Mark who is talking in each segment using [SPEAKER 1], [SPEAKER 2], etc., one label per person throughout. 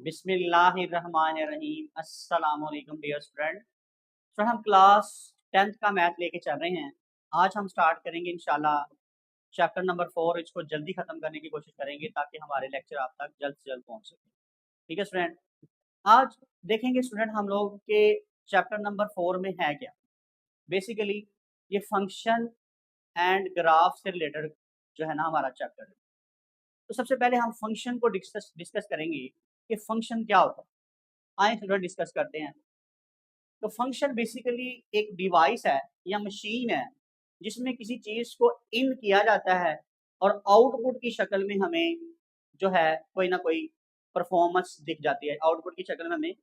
[SPEAKER 1] बिस्मिल्लाहिर्रहमानिर्रहीम। अस्सलाम वालेकुम डियर स्टूडेंट। सर हम क्लास 10th का मैथ लेके चल रहे हैं। आज हम स्टार्ट करेंगे इंशाल्लाह चैप्टर नंबर 4। इसको जल्दी ख़त्म करने की कोशिश करेंगे ताकि हमारे लेक्चर आप तक जल्द से जल्द पहुंच सके। ठीक है स्टूडेंट, आज देखेंगे स्टूडेंट हम लोग के चैप्टर नंबर 4 में है क्या। बेसिकली ये फंक्शन एंड ग्राफ से रिलेटेड जो है ना हमारा चैप्टर है। तो सबसे पहले हम फंक्शन को डिस्कस करेंगे कि फंक्शन क्या होता है। आइए स्टूडेंट डिस्कस करते हैं। तो फंक्शन बेसिकली एक डिवाइस है या मशीन है जिसमें किसी चीज़ को इन किया जाता है और आउटपुट की शक्ल में हमें जो है कोई ना कोई परफॉर्मेंस दिख जाती है। आउटपुट की शक्ल में हमें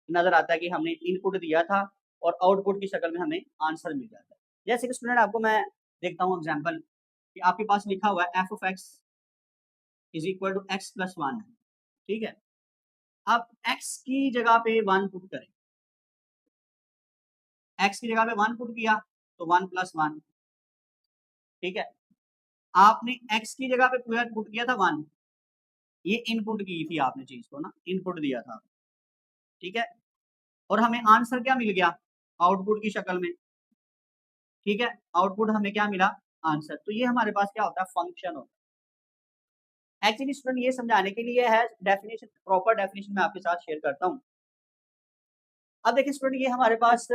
[SPEAKER 1] नज़र आता है कि हमने इनपुट दिया था और आउटपुट की शक्ल में हमें आंसर मिल जाता है। जैसे कि स्टूडेंट आपको मैं देखता हूँ एग्जाम्पल कि आपके पास लिखा हुआ है F of X is equal to X plus one है। ठीक है, आप एक्स की जगह पे वन पुट करें। एक्स की जगह पे वन पुट किया तो वन प्लस वन। ठीक है, आपने एक्स की जगह पे पूरा पुट किया था वन, ये इनपुट की थी आपने चीज को ना, इनपुट दिया था। ठीक है, और हमें आंसर क्या मिल गया आउटपुट की शक्ल में। ठीक है, आउटपुट हमें क्या मिला, आंसर। तो ये हमारे पास क्या होता है, फंक्शन होता है। एक्चुअली स्टूडेंट ये समझाने के लिए है, डेफिनेशन प्रॉपर डेफिनेशन मैं आपके साथ शेयर करता हूँ। अब देखिए स्टूडेंट, ये हमारे पास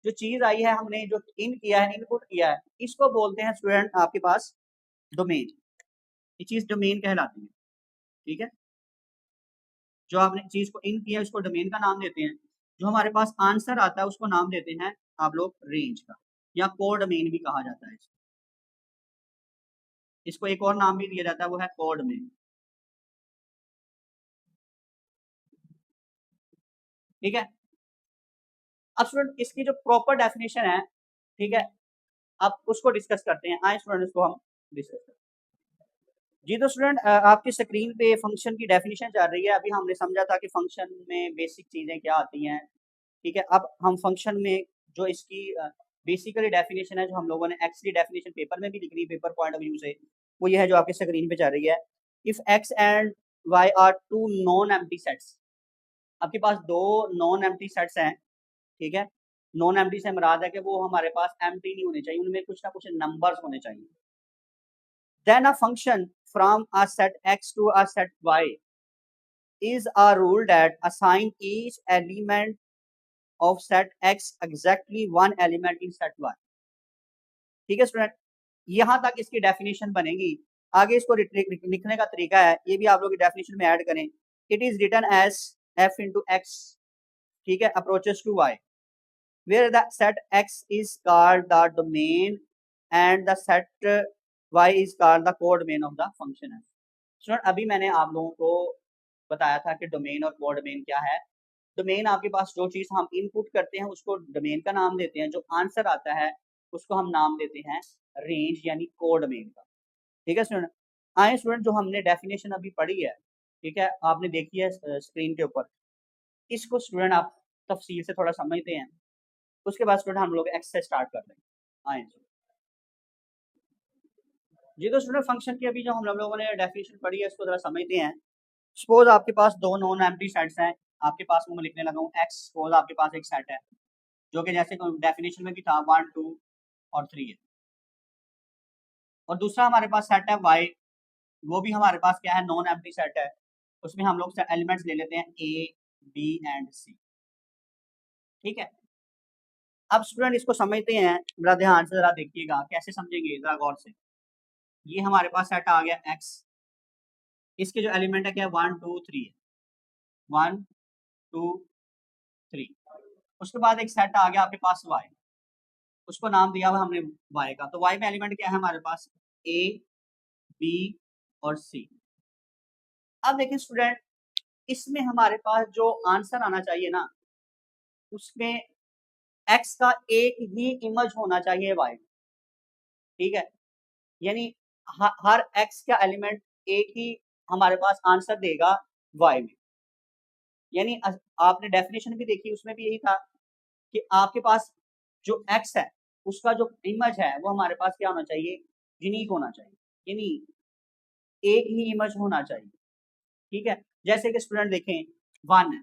[SPEAKER 1] जो चीज आई है, हमने जो इन किया है, इनपुट किया है, इसको बोलते हैं स्टूडेंट आपके पास डोमेन। ये चीज डोमेन कहलाती है। ठीक है, जो आपने चीज को इन किया उसको डोमेन का नाम देते हैं। जो हमारे पास आंसर आता है उसको नाम देते हैं आप लोग रेंज का, या कोडोमेन भी कहा जाता है इसको। इसको एक और नाम भी दिया जाता है, वो है कोडोमेन। ठीक है, अब स्टूडेंट इसकी जो प्रॉपर डेफिनेशन है, ठीक है, अब उसको डिस्कस करते हैं। आए स्टूडेंट इसको हम डिस्कस करते हैं। जी तो स्टूडेंट आपकी स्क्रीन पे फंक्शन की डेफिनेशन चल रही है। अभी हमने समझा था कि फंक्शन में बेसिक चीज़ें क्या आती हैं। ठीक है, अब हम फंक्शन में जो इसकी बेसिकली डेफिनेशन है, जो हम लोगों ने एक्स की डेफिनेशन पेपर में भी लिख ली, पेपर पॉइंट ऑफ व्यू से, वो ये है जो आपकी स्क्रीन पे चल रही है। If X and Y are two non empty sets, आपके पास दो नॉन एम्प्टी सेट्स हैं। ठीक है, नॉन एम्प्टी से मुराद है कि वो हमारे पास एम्प्टी नहीं होने चाहिए, उनमें कुछ ना कुछ नंबर्स होने चाहिए। Then a function from a set x to a set y is a rule that assign each element of set x exactly one element in set y। ठीक है स्टूडेंट, यहां तक इसकी डेफिनेशन बनेगी। आगे इसको लिखने का तरीका है, ये भी आप लोग डेफिनेशन में ऐड करें। It is written as f into X, ठीक है, approaches to y, where the set x is called the domain and the set y is called the codomain of the function f। Student अभी मैंने आप लोगों को बताया था कि डोमेन और कोडोमेन क्या है। डोमेन आपके पास जो चीज हम इनपुट करते हैं उसको डोमेन का नाम देते हैं, जो आंसर आता है उसको हम नाम देते हैं रेंज यानी कोडोमेन का। ठीक है स्टूडेंट, आए स्टूडेंट जो हमने डेफिनेशन अभी पढ़ी है, ठीक है, आपने देखी है स्क्रीन के ऊपर, इसको स्टूडेंट आप तफसील से थोड़ा समझते हैं। उसके बाद स्टूडेंट हम लोग एक्स से स्टार्ट कर देंगे। आए जी तो स्टूडेंट फंक्शन की अभी जो हम लोगों ने डेफिनेशन पढ़ी है उसको जरा समझते हैं। सपोज आपके पास दो नॉन एम्प्टी सेट्स हैं, आपके पास मैं लिखने लगा हूँ एक्स। सपोज आपके पास एक सेट है जो कि जैसे डेफिनेशन में भी था 1 2 और 3 है, और दूसरा हमारे पास सेट है वाई, वो भी हमारे पास क्या है, नॉन एम्प्टी सेट है। उसमें हम लोग एलिमेंट्स ले लेते हैं ए बी एंड सी। ठीक है, अब स्टूडेंट इसको समझते हैं, जरा ध्यान से जरा देखिएगा कैसे समझेंगे, जरा गौर से। ये हमारे पास सेट आ गया एक्स, इसके जो एलिमेंट है क्या है, 1 2 3 है, 1 2 3। उसके बाद एक सेट आ गया आपके पास वाई, उसको नाम दिया हुआ हमने वाई का। तो वाई में एलिमेंट क्या है हमारे पास, ए बी और सी। अब देखिए स्टूडेंट, इसमें हमारे पास जो आंसर आना चाहिए ना, उसमें एक्स का एक ही इमेज होना चाहिए वाई। ठीक है, यानी हर एक्स का एलिमेंट एक ही हमारे पास आंसर देगा वाई में। यानी आपने डेफिनेशन भी देखी, उसमें भी यही था कि आपके पास जो एक्स है उसका जो इमेज है वो हमारे पास क्या होना चाहिए, यूनिक होना चाहिए, यानी एक ही इमेज होना चाहिए। ठीक है, जैसे कि स्टूडेंट देखें 1 है,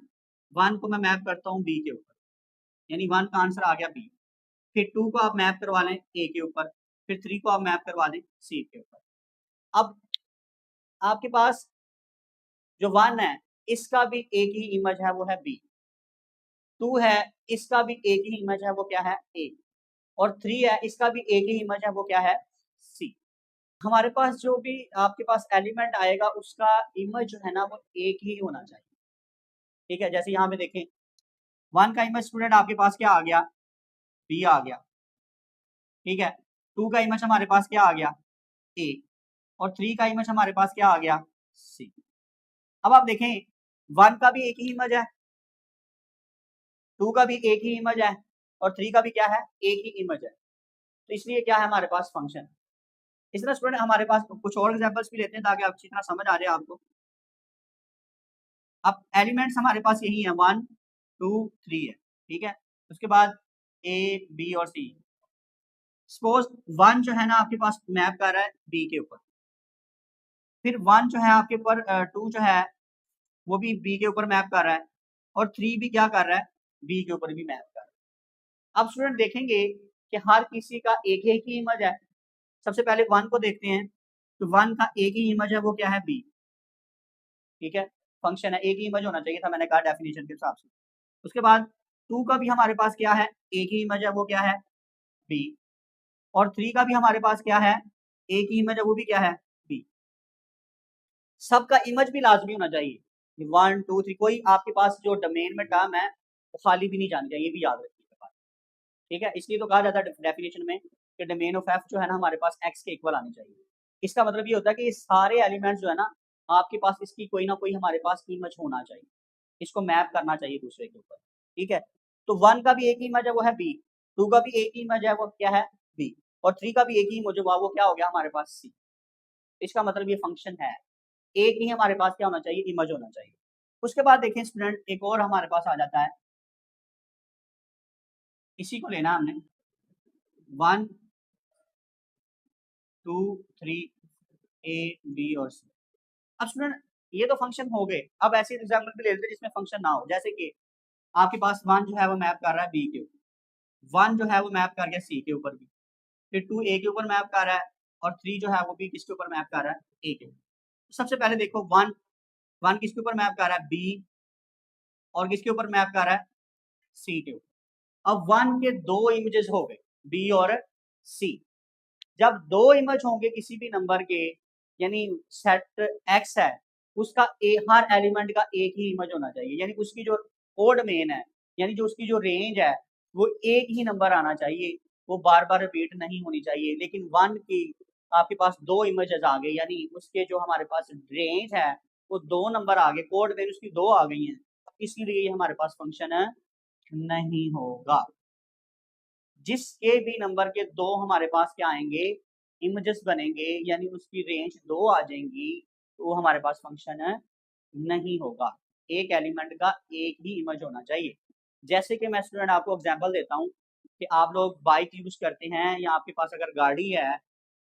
[SPEAKER 1] 1 को मैं मैप करता हूँ बी के ऊपर, यानी 1 का आंसर आ गया बी। फिर 2 को आप मैप करवा लें ए के ऊपर, फिर 3 को आप मैप करवा दें सी के ऊपर। अब आपके पास जो 1 है इसका भी एक ही इमेज है, वो है बी। 2 है, इसका भी एक ही इमेज है, वो क्या है ए। और 3 है, इसका भी एक ही इमेज है, वो क्या है सी। हमारे पास जो भी आपके पास एलिमेंट आएगा उसका इमेज जो है ना वो एक ही होना चाहिए। ठीक है, जैसे यहाँ पे देखें 1 का इमेज स्टूडेंट आपके पास क्या आ गया, बी आ गया। ठीक है, 2 का इमेज हमारे पास क्या आ गया, ए। और 3 का इमेज हमारे पास क्या आ गया, सी। अब आप देखें 1 का भी एक ही इमेज है, 2 का भी एक ही इमेज है, और 3 का भी क्या है, एक ही इमेज है। तो इसलिए क्या है हमारे पास फंक्शन। इस तरह स्टूडेंट हमारे पास कुछ और एग्जांपल्स भी लेते हैं ताकि आप अच्छी तरह समझ आ जाए आपको। अब एलिमेंट्स हमारे पास यही है 1 2 3 है। ठीक है, उसके बाद ए बी और सी। सपोज 1 जो है ना आपके पास मैप कर रहा है बी के ऊपर, फिर 1 जो है आपके ऊपर 2 जो है वो भी बी के ऊपर मैप कर रहा है, और 3 भी क्या कर रहा है, बी के ऊपर भी मैप कर रहा है। अब स्टूडेंट देखेंगे कि हर किसी का एक एक ही इमेज है। सबसे पहले 1 को देखते हैं, तो 1 का एक ही इमेज है, वो क्या है बी। ठीक है, फंक्शन है, एक ही इमेज होना चाहिए था, मैंने कहा डेफिनेशन के हिसाब से। उसके बाद 2 का भी हमारे पास क्या है, एक ही इमेज है, वो क्या है बी। और 3 का भी हमारे पास क्या है, एक ही इमेज है, वो भी क्या है बी। सबका इमेज भी लाजमी होना चाहिए। 1 2 3 कोई आपके पास जो डोमेन में टर्म है वो खाली भी नहीं जानी चाहिए, ये भी याद रखिएगा। ठीक है, इसलिए तो कहा जाता है डेफिनेशन में कि डोमेन ऑफ एफ जो है ना हमारे पास एक्स के इक्वल आनी चाहिए। इसका मतलब ये होता है कि ये सारे एलिमेंट्स जो है ना आपके पास इसकी कोई ना कोई हमारे पास इमेज होना चाहिए, इसको मैप करना चाहिए दूसरे के ऊपर। ठीक है, तो 1 का भी एक ही इमेज है, वो है बी। 2 का भी एक ही इमेज है, वो क्या है बी। और 3 का भी एक ही इमेज हुआ, वो क्या हो गया हमारे पास सी। इसका मतलब ये फंक्शन है, एक ही हमारे पास क्या होना चाहिए, इमेज होना चाहिए। उसके बाद देखें स्टूडेंट एक और हमारे पास आ जाता है, इसी को लेना हमने 1 2 3 ए बी और सी। अब स्टूडेंट ये तो फंक्शन हो गए। अब ऐसे एग्जाम्पल भी ले लेते हैं जिसमें फंक्शन ना हो, जैसे कि आपके पास 1 जो है वो मैप कर रहा है बी के ऊपर, 1 जो है वो मैप कर गया सी के ऊपर भी, फिर 2 ए के ऊपर मैप कर रहा है, और 3 जो है वो भी किसके ऊपर मैप कर रहा है, ए के ऊपर। सबसे पहले देखो 1 1 किसके ऊपर मैप कर रहा है, बी, और किसके ऊपर मैप कर रहा है, सी के ऊपर। अब 1 के दो इमेजेस हो गए, बी और सी। जब दो इमेज होंगे किसी भी नंबर के, यानी सेट एक्स है, उसका हर एलिमेंट का एक ही इमेज होना चाहिए, यानी उसकी जो कोड मेन है, यानी जो उसकी जो रेंज है वो एक ही नंबर आना चाहिए, वो बार बार रिपीट नहीं होनी चाहिए। लेकिन 1 की आपके पास दो इमेजेस आ गए, यानी उसके जो हमारे पास रेंज है वो दो नंबर आ गए, कोड मेन उसकी दो आ गई हैं, इसलिए ये हमारे पास फंक्शन नहीं होगा। जिसके भी नंबर के दो हमारे पास क्या आएंगे, इमेजेस बनेंगे, यानी उसकी रेंज दो आ जाएंगी, तो वो हमारे पास फंक्शन नहीं होगा। एक एलिमेंट का एक ही इमेज होना चाहिए। जैसे कि मैं स्टूडेंट आपको एग्जांपल देता हूँ कि आप लोग बाइक यूज करते हैं या आपके पास अगर गाड़ी है,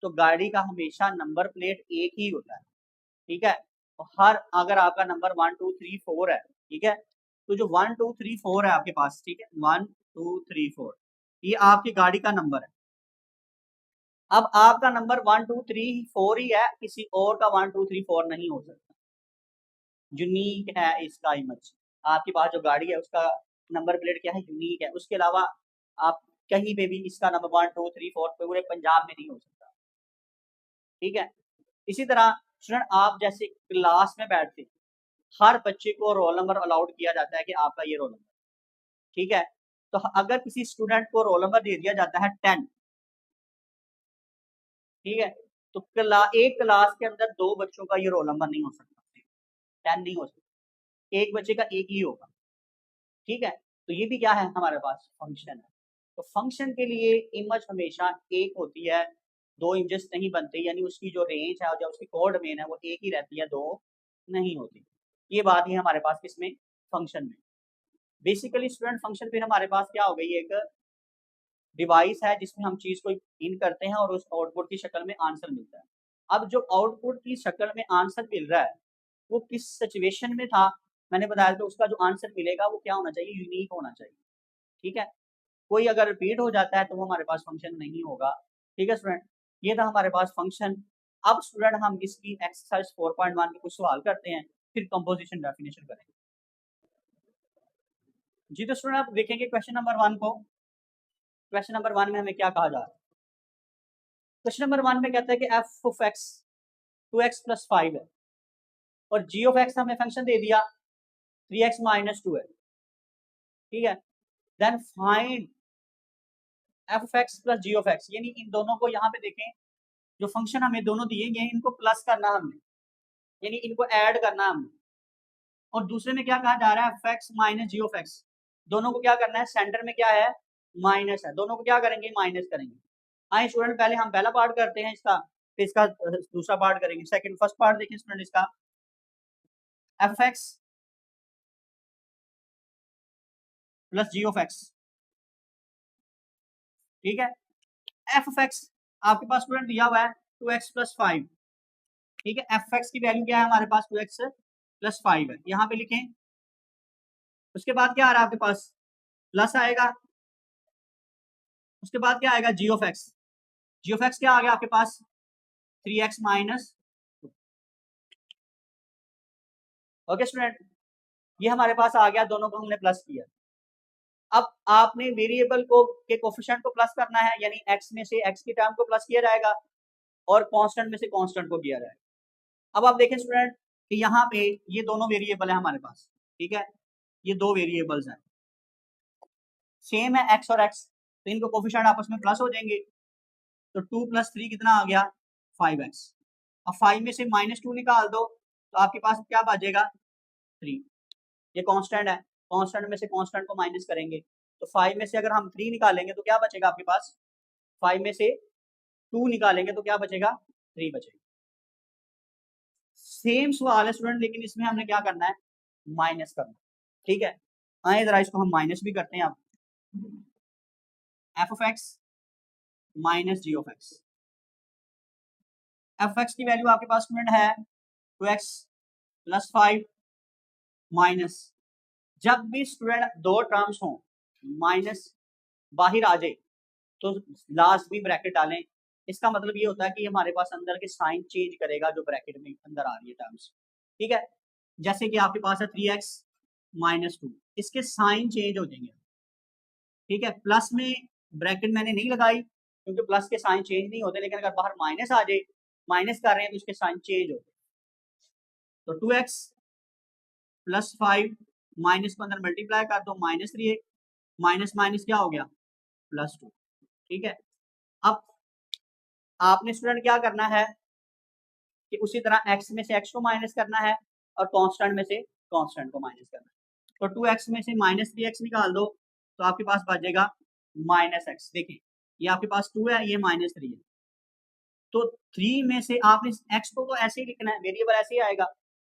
[SPEAKER 1] तो गाड़ी का हमेशा नंबर प्लेट एक ही होता है। ठीक है, तो हर अगर आपका नंबर 1 2 3 4 है, ठीक है, तो जो 1 2 3 4 है आपके पास, ठीक है, 1 2 3 4 ये आपकी गाड़ी का नंबर है। अब आपका नंबर 1 2 3 4 ही है, किसी और का 1 2 3 4 नहीं हो सकता, यूनिक है इसका इमेज। आपके पास जो गाड़ी है उसका नंबर प्लेट क्या है, यूनिक है, उसके अलावा आप कहीं पे भी इसका नंबर 1 2 3 4 पूरे पंजाब में नहीं हो सकता। ठीक है, इसी तरह स्टूडेंट आप जैसे क्लास में बैठते, हर बच्चे को रोल नंबर अलाउड किया जाता है कि आपका ये रोल नंबर। ठीक है, तो अगर किसी स्टूडेंट को रोल नंबर दे दिया जाता है 10, ठीक है, तो एक क्लास के अंदर दो बच्चों का ये रोल नंबर नहीं हो सकता, 10 नहीं हो सकता, एक बच्चे का एक ही होगा। ठीक है, तो ये भी क्या है हमारे पास फंक्शन है। तो फंक्शन के लिए इमेज हमेशा एक होती है, दो इमेजेस नहीं बनते, यानी उसकी जो रेंज है और जो उसकी कोड मेन है वो एक ही रहती है, दो नहीं होती। ये बात ही हमारे पास किसमें, फंक्शन में। बेसिकली स्टूडेंट फंक्शन फिर हमारे पास क्या हो गई, एक डिवाइस है जिसमें हम चीज को इन करते हैं और उस आउटपुट की शक्ल में आंसर मिलता है। अब जो आउटपुट की शक्ल में आंसर मिल रहा है वो किस सिचुएशन में था, मैंने बताया तो उसका जो आंसर मिलेगा वो क्या होना चाहिए, यूनिक होना चाहिए। ठीक है, कोई अगर रिपीट हो जाता है तो वो हमारे पास फंक्शन नहीं होगा। ठीक है स्टूडेंट, ये था हमारे पास फंक्शन। अब स्टूडेंट हम इसकी एक्सरसाइज 4.1 के कुछ सवाल करते हैं, फिर कंपोजिशन डेफिनेशन करेंगे। जी तो स्टूडेंट आप देखेंगे क्वेश्चन नंबर 1 को। क्वेश्चन नंबर 1 में हमें क्या कहा जा रहा है? क्वेश्चन नंबर 1 में कहता है कि एफ ऑफ एक्स 2x + 5 है और जी ऑफ एक्स हमें फंक्शन दे दिया 3x - 2 है। ठीक है, then find F of X plus G of X, यानी इन दोनों को यहाँ पे देखें, जो फंक्शन हमें दोनों दिए गए इनको प्लस करना हमने, यानी इनको ऐड करना हमने। और दूसरे में क्या कहा जा रहा है, F X minus G of X, दोनों को क्या करना है, सेंटर में क्या है, माइनस है, दोनों को क्या करेंगे, माइनस करेंगे। आइए स्टूडेंट पहले हम पहला पार्ट करते हैं इसका, फिर इसका दूसरा पार्ट करेंगे। सेकंड फर्स्ट पार्ट देखिए स्टूडेंट इसका, F X plus G of X. ठीक है, एफ ऑफ एक्स आपके पास स्टूडेंट दिया हुआ है 2x + 5। ठीक है, एफ एक्स की वैल्यू क्या है हमारे पास, 2x + 5 है, यहाँ पे लिखें। उसके बाद क्या आ रहा है आपके पास, प्लस आएगा। उसके बाद क्या आएगा, g of x. G of x क्या आ गया आपके पास, 3x - 2। ओके स्टूडेंट, ये हमारे पास आ गया, दोनों को हमने प्लस किया। अब आपने वेरिएबल को के कोफिशिएंट को प्लस करना है, यानी x में से x की टर्म को प्लस किया जाएगा और कांस्टेंट में से कांस्टेंट को किया जाएगा। अब आप देखें स्टूडेंट कि यहाँ पे ये दोनों वेरिएबल है हमारे पास। ठीक है, ये दो वेरिएबल्स हैं, सेम है x और x, तो इनको कोफिशिएंट आपस में प्लस हो जाएंगे। तो 2 + 3 कितना आ गया, 5x। अब 5 में से -2 निकाल दो तो आपके पास क्या बचेगा, 3। ये कांस्टेंट है, कांस्टेंट में से कांस्टेंट को माइनस करेंगे तो 5 में से अगर हम 3 निकालेंगे तो क्या बचेगा आपके पास, 5 में से 2 निकालेंगे तो क्या बचेगा, 3 बचेगा। सेम सवाल है स्टूडेंट, लेकिन इसमें हमने क्या करना है, माइनस करना। ठीक है, आए जरा इसको हम माइनस भी करते हैं। अब F of X minus G of X, F x की वैल्यू आपके पास स्टूडेंट है 2x + 5 माइनस, जब भी स्टूडेंट दो टर्म्स हो माइनस बाहर आ जाए तो लास्ट भी ब्रैकेट डालें। इसका मतलब ये होता है कि हमारे पास अंदर के साइन चेंज करेगा जो ब्रैकेट में अंदर आ रही है टर्म्स। ठीक है, जैसे कि आपके पास है 3x - 2, इसके साइन चेंज हो जाएंगे। ठीक है, प्लस में ब्रैकेट मैंने नहीं लगाई क्योंकि प्लस के साइन चेंज नहीं होते, लेकिन अगर बाहर माइनस आ जाए, माइनस कर रहे हैं तो उसके साइन चेंज होते। तो 2x + 5 माइनस को अंदर मल्टीप्लाई कर दो, -3, माइनस माइनस क्या हो गया, +2। ठीक है, अब आपने स्टूडेंट क्या करना है कि उसी तरह x में से x को माइनस करना है और कांस्टेंट में से कांस्टेंट को माइनस करना है। तो 2x में से -3x निकाल दो तो आपके पास बचेगा -x। देखिए ये आपके पास 2 है, ये -3 है, तो 3 में से आपने x को तो ऐसे ही लिखना है, वेरिएबल ऐसे ही आएगा।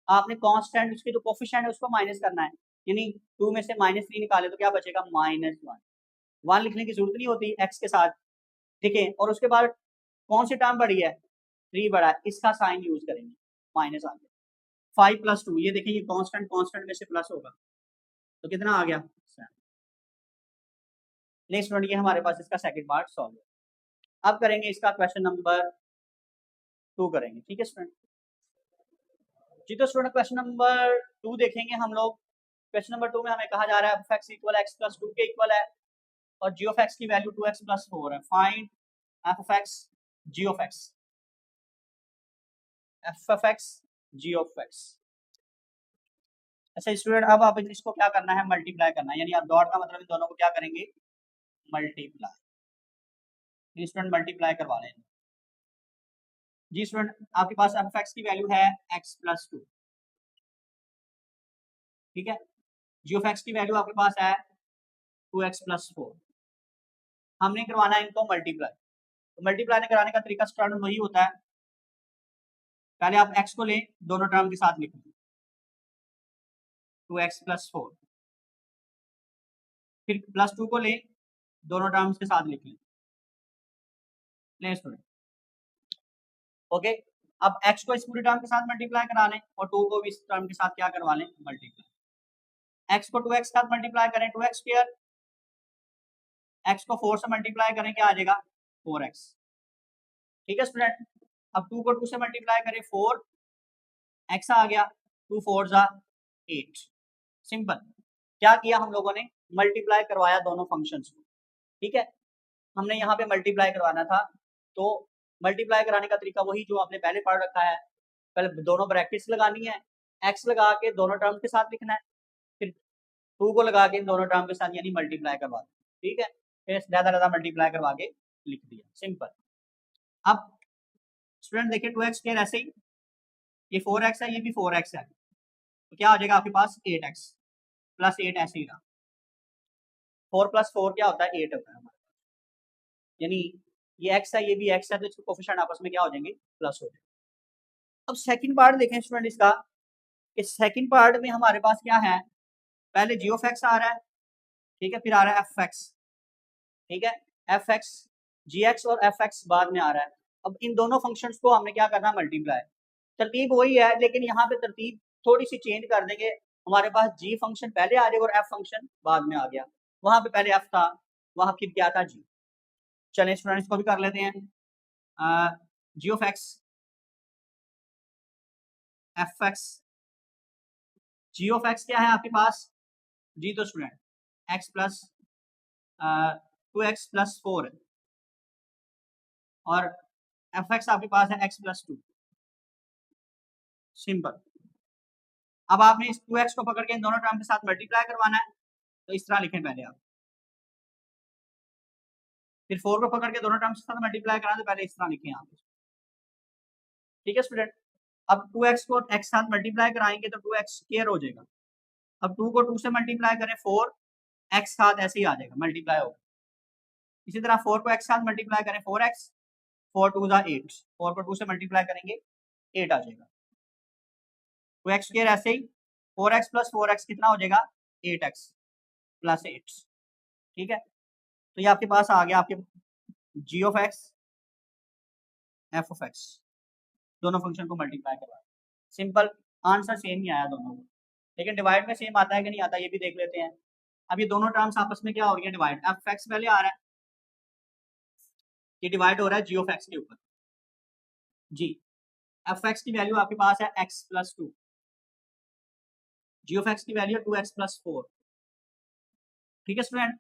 [SPEAKER 1] आपने कांस्टेंट उसके जो कोफिशिएंट है उसको माइनस करना है, यानी 2 में से -3 निकाले तो क्या बचेगा, -1। 1 लिखने की जरूरत नहीं होती x के साथ। ठीक है, और उसके बाद कौन सी टर्म बढ़ी है, 3 बढ़ा है, इसका साइन यूज करेंगे, माइनस आ गया। 5 + 2, ये देखिए ये कांस्टेंट कांस्टेंट में से प्लस होगा तो कितना आ गया, 7। नेक्स्ट स्टूडेंट, ये हमारे पास इसका सेकंड पार्ट सॉल्व है। अब करेंगे इसका क्वेश्चन नंबर 2 करेंगे। ठीक है स्टूडेंट, जी तो स्टूडेंट क्वेश्चन नंबर 2 देखेंगे हम लोग। क्वेश्चन नंबर 2 में हमें कहा जा रहा है f(x = x + 2) के इक्वल है और g of x की वैल्यू 2x + 4 है। Find f of x g of x, f of x g of x। अच्छा स्टूडेंट, अब आप इसको क्या करना है, मल्टीप्लाई करना है, यानी आप डॉट का मतलब इन दोनों को क्या करेंगे, मल्टीप्लाई। स्टूडेंट मल्टीप्लाई करवा लें। जी स्टूडेंट, आपके पास f of x की वैल्यू है x + 2। ठीक है, g of x की वैल्यू आपके पास है 2x + 4। हमने करवाना है इनको मल्टीप्लाई। तो मल्टीप्लाई कराने का तरीका स्टूडेंट वही होता है, पहले आप x को लें, दोनों टर्म के साथ लिखें, 2x + 4, फिर +2 को लें, दोनों टर्म्स के साथ लिख लें। स्टूडेंट ओके, अब x को इस पूरी टर्म के साथ मल्टीप्लाई करा लें और 2 को भी इस टर्म के साथ क्या करवा लें, मल्टीप्लाई। x को 2x के साथ मल्टीप्लाई करें 2x स्क्वायर, x को 4 से मल्टीप्लाई करें क्या आ जाएगा 4x। ठीक है स्टूडेंट, अब 2 को 2 से मल्टीप्लाई करें 4 x आ गया, 2 4 जा 8। सिंपल, क्या किया हम लोगों ने, मल्टीप्लाई करवाया दोनों फंक्शंस को। ठीक है, हमने यहाँ पे मल्टीप्लाई करवाना था, तो मल्टीप्लाई कराने का तरीका वही जो आपने पहले पढ़ रखा है। पहले दोनों ब्रैकेट्स लगानी है, x लगा के दोनों टर्म के साथ लिखना है, फिर 2 को लगा के दोनों टर्म के साथ यानी मल्टीप्लाई करवा दें। ठीक है, फिर ज़्यादा मल्टीप्लाई करवा के लिख दिया, सिंपल। अब स्टूडेंट देखिए 2x स्क्वायर ऐसे ही, ये 4x है, ये भी 4x है, तो क्या हो जाएगा आपके पास 8x प्लस 8 ऐसे ही रहा। 4 प्लस 4 क्या होता है 8 होता है हमारे पास, यानी ये x है ये भी x है, तो इसके कोफिशिएंट आपस में क्या हो जाएंगे प्लस हो जाएंगे। अब सेकंड पार्ट देखें स्टूडेंट इसका, कि सेकंड पार्ट में हमारे पास क्या है, पहले g ऑफ x आ रहा है, ठीक है, फिर आ रहा है fx, ठीक है, fx gx और fx बाद में आ रहा है। अब इन दोनों फंक्शंस को हमने क्या करना, मल्टीप्लाई। तरतीब वही है, लेकिन यहाँ पे तरतीब थोड़ी सी चेंज कर देंगे, हमारे पास g फंक्शन पहले आ जाएगा और f फंक्शन बाद में आ गया। वहां पे पहले f था, वहां फिर क्या था g। चलें स्टूडेंट इसको भी कर लेते हैं, g ऑफ x fx, g ऑफ x क्या है आपके पास, g तो student x plus 2x plus 4 है, और fx आपके पास है x प्लस 2। सिंपल, अब आपने इस 2x को पकड़ के इन दोनों टर्म के साथ मल्टीप्लाई करवाना है, तो इस तरह लिखें पहले आप, फिर 4 को पकड़ के दोनों टर्म्स के साथ मल्टीप्लाई कराना, तो पहले इस तरह लिखें आप। ठीक है स्टूडेंट, अब 2x को x साथ मल्टीप्लाई कराएंगे तो 2x स्क्वायर हो जाएगा। अब 2 को 2 से मल्टीप्लाई करें 4 x साथ ऐसे ही आ जाएगा, मल्टीप्लाई होगा। इसी तरह 4 को x साथ मल्टीप्लाई करें 4x, 4 2 जा 8, 4 को 2 से मल्टीप्लाई करेंगे 8 आ जाएगा। 2x स्क्वायर ऐसे ही, 4x प्लस 4x कितना हो जाएगा 8x प्लस 8। ठीक है, तो ये आपके पास आ गया आपके g ऑफ x f ऑफ x, दोनों फंक्शन को मल्टीप्लाई करवा, सिंपल, आंसर सेम ही आया दोनों को। लेकिन डिवाइड में सेम आता है कि नहीं आता ये भी देख लेते हैं। अब ये दोनों टर्म्स आपस में क्या हो रही है डिवाइड, एफ एक्स पहले आ रहा है, ये डिवाइड हो रहा है जी ऑफ एक्स के ऊपर। जी एफ एक्स की वैल्यू आपके पास है X plus 2, G of x की वैल्यू 2x प्लस 4। ठीक है स्टूडेंट,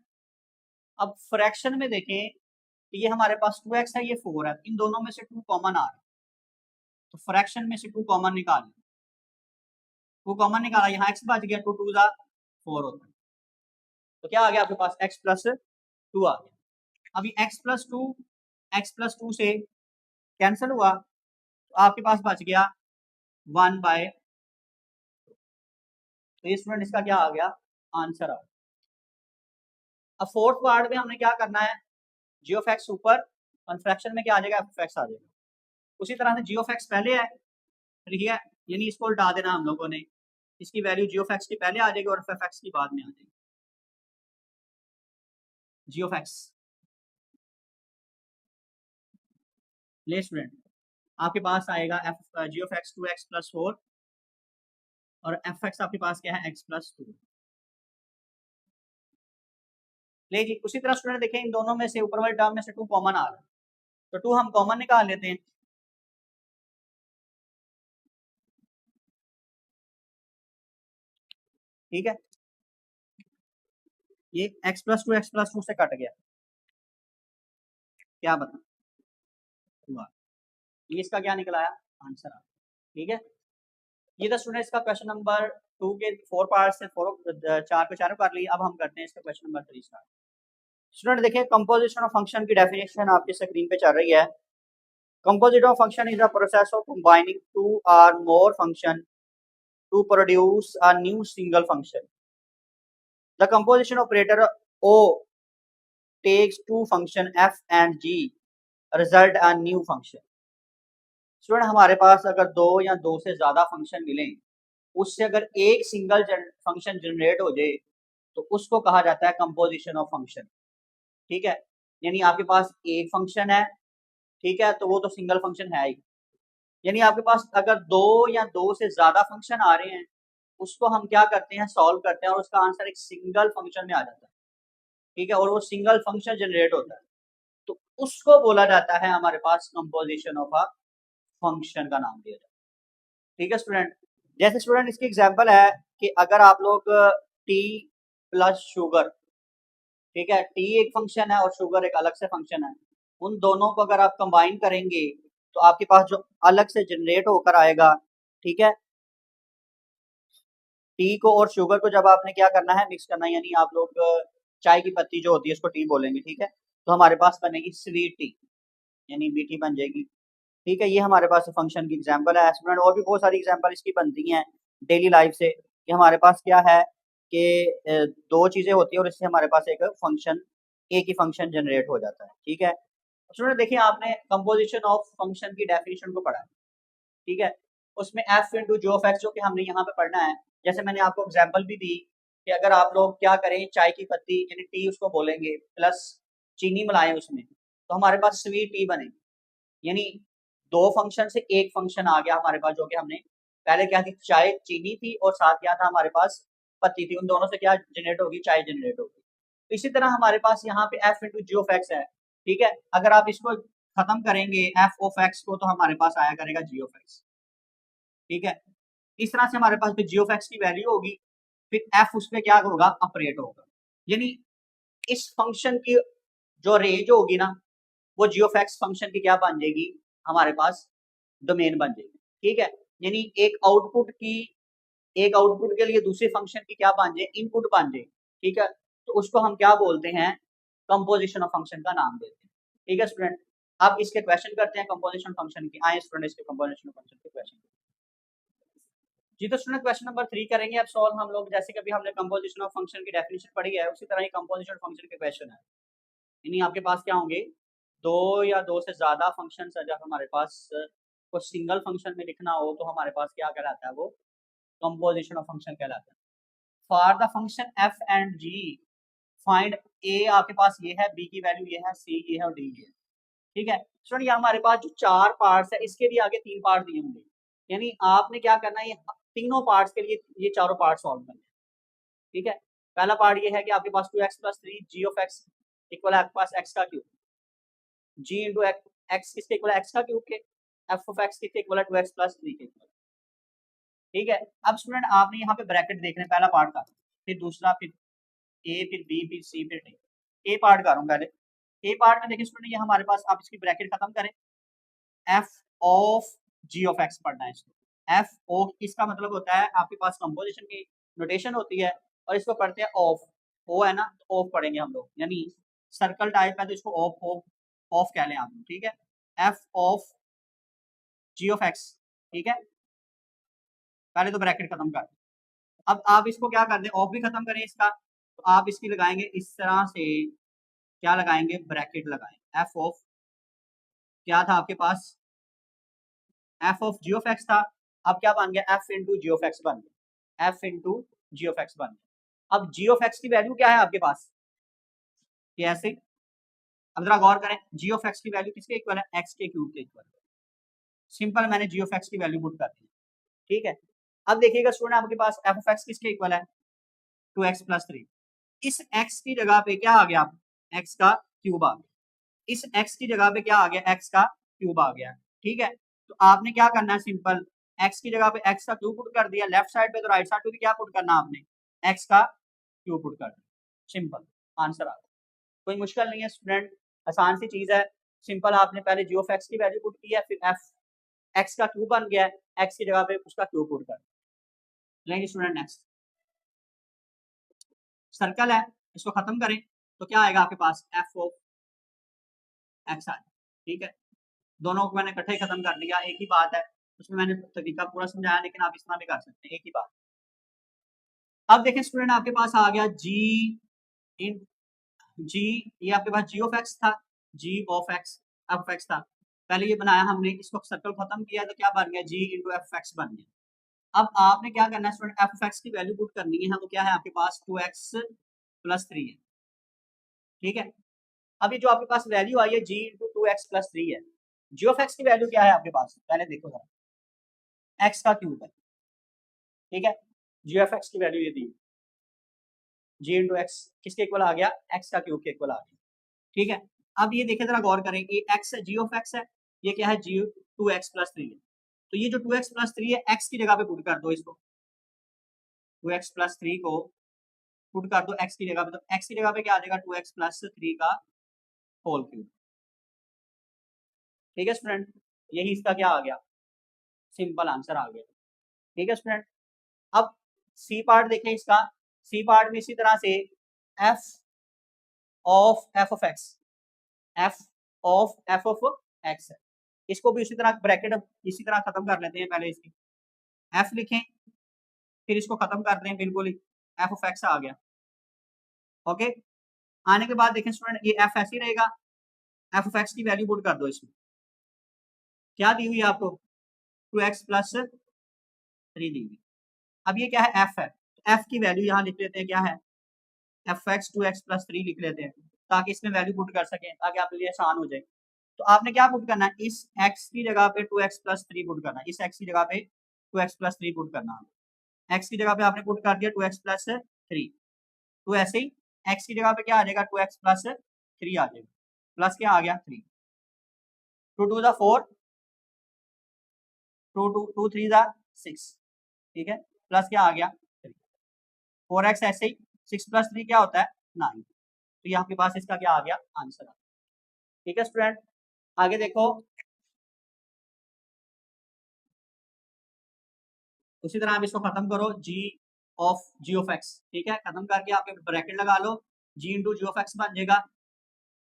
[SPEAKER 1] अब फ्रैक्शन में देखें तो ये हमारे पास 2x है, ये 4 है, इन दोनों में से 2 कॉमन आ रहा है, तो फ्रैक्शन में से 2 कॉमन निकालें, 2 कॉमन निकाला, यहाँ x बच गया, 2 2 जा 4 होता है, तो क्या आ गया आपके पास x प्लस 2 आ गया। अभी x प्लस 2 से कैंसिल हुआ, तो आपके पास बच गया 1/, तो ये स्टूडेंट इसका क्या आ गया आंसर आ गया। अब फोर्थ पार्ट में हमने क्या करना है, जी ऑफ एक्स ऊपर और फ्रैक्शन में क्या आ जाएगा एफ एक्स आ जाएगा। उसी तरह से जी ऑफ एक्स पहले है, ठीक है, यानी इसको उल्टा देना हम लोगों ने, इसकी वैल्यू जी ऑफ एक्स की पहले आ जाएगी और एफ एक्स की बाद में आ जाएगी। जी ऑफ एक्स ले स्टूडेंट, आपके पास आएगा F G of x 2x plus 4 और एफ एक्स आपके पास क्या है x प्लस 2। ले जी, उसी तरह स्टूडेंट देखें इन दोनों में से ऊपर वाले टर्म में से 2 कॉमन आ रहा है, तो 2 हम कॉमन निकाल लेते हैं। ठीक है, ये x प्लस 2 से कट गया, क्या बता हुआ, ये इसका क्या निकला आया आंसर आ। ठीक है, ये था स्टूडेंट इसका क्वेश्चन नंबर 2 के 4 पार्ट से 4 पे चारों कर ली। अब हम करते हैं इसका क्वेश्चन नंबर 3 स्टार्ट। स्टूडेंट देखिए कंपोजिशन ऑफ फंक्शन की डेफिनेशन आपकी स्क्रीन पे चल रही है। Composite of function is the process of combining 2 or more function to produce a new single function. The composition operator O takes two function f and g result a new function. Student हमारे पास अगर 2 या 2 से ज्यादा function मिलें, उससे अगर एक single function generate हो जाए तो उसको कहा जाता है कंपोजिशन ऑफ फंक्शन। ठीक है, यानी आपके पास एक फंक्शन है, ठीक है, तो वो तो सिंगल फंक्शन है ही, यानी आपके पास अगर दो या दो से ज्यादा फंक्शन आ रहे हैं, उसको हम क्या करते हैं, सॉल्व करते हैं और उसका आंसर एक सिंगल फंक्शन में आ जाता है, ठीक है, और वो सिंगल फंक्शन जनरेट होता है, तो उसको बोला जाता है हमारे पास कंपोजिशन ऑफ अ फंक्शन का नाम दिया जाता है। ठीक है स्टूडेंट, जैसे स्टूडेंट इसकी एग्जांपल है कि अगर आप लोग टी प्लस शुगर, ठीक है, टी एक फंक्शन है और शुगर एक अलग से फंक्शन है, उन दोनों को अगर आप कंबाइन करेंगे तो आपके पास जो अलग से जनरेट होकर आएगा, ठीक है, टी को और शुगर को जब आपने क्या करना है, मिक्स करना है, यानी आप लोग चाय की पत्ती जो होती है उसको टी बोलेंगे, ठीक है, तो हमारे पास बनेगी स्वीट टी, यानी मीठी बन जाएगी। ठीक है, ये हमारे पास फंक्शन की एग्जांपल है स्टूडेंट, और भी बहुत सारी एग्जांपल इसकी बनती हैं डेली लाइफ से कि हमारे पास क्या है कि दो चीजें होती है और इससे हमारे पास एक फंक्शन, एक ही फंक्शन जनरेट हो जाता है। ठीक है स्टूडेंट, देखिए आपने कंपोजिशन ऑफ फंक्शन की डेफिनेशन को पढ़ा है, ठीक है, उसमें F into ji of X जो कि हमने यहाँ पे पढ़ना है, जैसे मैंने आपको एग्जांपल भी दी कि अगर आप लोग क्या करें, चाय की पत्ती यानी टी उसको बोलेंगे प्लस चीनी मिलाएं उसमें, तो हमारे पास स्वीट टी बनेगी, यानी दो फंक्शन से एक फंक्शन आ गया हमारे पास, जो कि हमने पहले क्या थी, चाय चीनी थी और साथ क्या था हमारे पास, पत्ती थी, उन दोनों से क्या जनरेट होगी, चाय जनरेट होगी। तो इसी तरह हमारे पास यहाँ पे F into ji of X है, ठीक है, अगर आप इसको खत्म करेंगे एफ ऑफ एक्स को, तो हमारे पास आया करेगा जी ऑफ एक्स, ठीक है, इस तरह से हमारे पास फिर जी ऑफ एक्स की वैल्यू होगी, फिर एफ उस पर क्या होगा, ऑपरेट होगा, यानी इस फंक्शन की जो रेंज होगी ना, वो जी ऑफ एक्स फंक्शन की क्या बन जाएगी, हमारे पास डोमेन बन जाएगी। ठीक है, यानी एक आउटपुट के लिए दूसरे फंक्शन की क्या बन जाए, इनपुट बन जाए। ठीक है, तो उसको हम क्या बोलते हैं, कंपोजिशन ऑफ फंक्शन का नाम देते हैं। ठीक है स्टूडेंट, अब इसके क्वेश्चन करते हैं कंपोजिशन फंक्शन की, आए स्टूडेंट इसके कंपोजिशन फंक्शन के क्वेश्चन। जी तो स्टूडेंट क्वेश्चन नंबर 3 करेंगे अब सॉल्व हम लोग, जैसे कि अभी हमने कंपोजिशन ऑफ फंक्शन की डेफिनेशन पढ़ी है, उसी तरह ही कंपोजिशन फंक्शन के क्वेश्चन है, यानी आपके पास क्या होंगे, दो या दो से ज्यादा फंक्शन है, जब हमारे पास को सिंगल फंक्शन में लिखना हो तो हमारे पास क्या कहलाता है, वो कंपोजिशन ऑफ फंक्शन कहलाता है। For the function f and g find a, आपके पास ये है, बी की वैल्यू ये है, सी ये है और डी ये है। ठीक है स्टूडेंट, ये हमारे पास जो चार पार्ट्स है, इसके भी आगे तीन पार्ट दिए होंगे, यानी आपने क्या करना है, ये तीनों पार्ट्स के लिए ये चारों पार्ट सॉल्व करने हैं। ठीक है, पहला पार्ट ये है कि आपके पास 2x+3 G of X equal है आपके पास एक्स का क्यूब, जी इंटू एक्स किसके इक्वल है, एक्स का क्यूब के, एफ ऑफ एक्स किसके इक्वल है, 2x+3 के इक्वल। ठीक है, अब स्टूडेंट आपने यहाँ पे ब्रैकेट देखने, पहला पार्ट का, फिर दूसरा, फिर ए, फिर बी, फिर सी, फिर डी। ए पार्ट का पहले, ए पार्ट में देखिए स्टूडेंट, ये हमारे पास, आप इसकी ब्रैकेट खत्म करें, F of ji of X पढ़ना है इसको, एफ ऑफ, इसका मतलब होता है आपके पास कंपोजिशन की नोटेशन होती है और इसको पढ़ते हैं ऑफ, ओ है ना, तो ऑफ पढ़ेंगे हम लोग, यानी सर्कल टाइप है तो इसको ऑफ ऑफ ऑफ कह लें आप लोग। ठीक है, F of ji of X, ठीक है, पहले तो ब्रैकेट खत्म कर, अब आप इसको क्या कर दें, ऑफ भी खत्म करें इसका, तो आप इसकी लगाएंगे इस तरह से, क्या लगाएंगे, ब्रैकेट लगाएंगे, एफ ऑफ क्या था आपके पास, f of ji of x था, अब क्या बन गया, f into ji of x बन गया, f into ji of x बन गया। अब जी ऑफ एक्स की वैल्यू क्या है आपके पास, ये ऐसे, अब जरा गौर करें, जी ऑफ एक्स की वैल्यू किसके इक्वल है, एक्स के क्यूब के इक्वल, सिंपल मैंने जी ऑफ एक्स की वैल्यू पुट कर दी। ठीक है, अब देखिएगा स्टूडेंट, आपके पास एफ ऑफ एक्स किसके इक्वल है, 2x+3, इस x की जगह पे क्या आ गया, x का क्यूब आ गया, इस x की जगह पे क्या आ गया, x का क्यूब आ गया। ठीक है, तो आपने क्या करना है, सिंपल x की जगह पे x का क्यूब पुट कर दिया, लेफ्ट साइड पे तो राइट साइड पे भी क्या पुट करना आपने, x का क्यूब पुट कर दिया, सिंपल आंसर आ गया, कोई मुश्किल नहीं है स्टूडेंट, आसान सी चीज है, सिंपल आपने पहले जी ऑफ एक्स की वैल्यू पुट की है, फिर एफ एक्स का क्यूब बन गया है, एक्स की जगह पे उसका क्यूब पुट कर लेंगे। स्टूडेंट नेक्स्ट सर्कल है, इसको खत्म करें तो क्या आएगा आपके पास, एफ ऑफ एक्स आएगा। ठीक है, दोनों को मैंने इकट्ठे ही खत्म कर दिया, एक ही बात है, उसमें मैंने तरीका पूरा समझाया, लेकिन आप इतना भी कर सकते हैं, एक ही बात। अब देखें स्टूडेंट, आपके पास आ गया जी इन जी, ये आपके पास जी ऑफ एक्स था, जी ऑफ एक्स एफ एक्स था, पहले ये बनाया हमने, इसको सर्कल खत्म किया तो क्या बन गया, जी इंटू एफ एक्स बन गया। अब आपने क्या करना है स्टूडेंट, एफ एक्स की वैल्यू पुट करनी है, वो क्या है आपके पास, 2x+3 है। ठीक है, अब ये जो आपके पास वैल्यू आई है, जी इंटू 2x+3 है, जी ऑफ एक्स की वैल्यू क्या है आपके पास, पहले देखो जरा, एक्स का क्यूब है, ठीक है। जी ऑफ एक्स की वैल्यू ये दी, जी इंटू एक्स किसके इक्वल आ गया, एक्स का क्यूब के इक्वल आ गया, ठीक है। अब ये देखें जरा गौर करें, ये एक्स है, जी ऑफ एक्स है, ये क्या है, जी 2x प्लस 3 है। तो ये जो 2x प्लस 3 है, एक्स की जगह पे पुट कर दो इसको, 2x प्लस 3 को पुट कर दो एक्स की जगह पे, तो एक्स की जगह पे क्या आ जाएगा, 2x प्लस 3 का होल क्यूब, ठीक है स्टूडेंट। यही इसका क्या आ गया, सिंपल आंसर आ गया, ठीक है स्टूडेंट। अब सी पार्ट देखें इसका, सी पार्ट में इसी तरह से F of X, f of X है, इसको भी उसी तरह ब्रैकेट इसी तरह खत्म कर लेते हैं, पहले इसकी एफ लिखें, फिर इसको खत्म कर दें, बिल्कुल ही एफ ऑफ एक्स आ गया, ओके। आने के बाद देखें स्टूडेंट, ये एफ ऐसे ही रहेगा, एफ ऑफ एक्स की वैल्यू पुट कर दो इसमें, क्या दी हुई है आपको, 2x प्लस 3 दी हुई। अब ये क्या है, एफ है, एफ की वैल्यू यहाँ लिख लेते हैं, क्या है, एफ एक्स 2x प्लस 3 लिख लेते हैं, ताकि इसमें वैल्यू पुट कर सकें, ताकि आपके लिए आसान हो जाए। तो आपने क्या पुट करना है, इस x की जगह पे 2x प्लस 3 पुट करना है, इस x की जगह पे 2x प्लस 3 पुट करना है, x की जगह पे आपने पुट कर दिया 2x प्लस 3, तो ऐसे ही x की जगह पे क्या आ जाएगा, 2x प्लस 3 आ जाएगा, प्लस क्या आ गया 3, 2 2 4, 2 3 6, ठीक है, प्लस क्या आ गया 3, 4x ऐसे ही, 6 प्लस 3 क्या होता है 9, तो ये आपके पास इसका क्या आ गया, आंसर आ गया, ठीक है स्टूडेंट। आगे देखो, उसी तरह आप इसको खत्म करो, जी ऑफ एक्स, ठीक है, खत्म करके आप ब्रैकेट लगा लो, जी इंटू जी ऑफ एक्स बन जाएगा।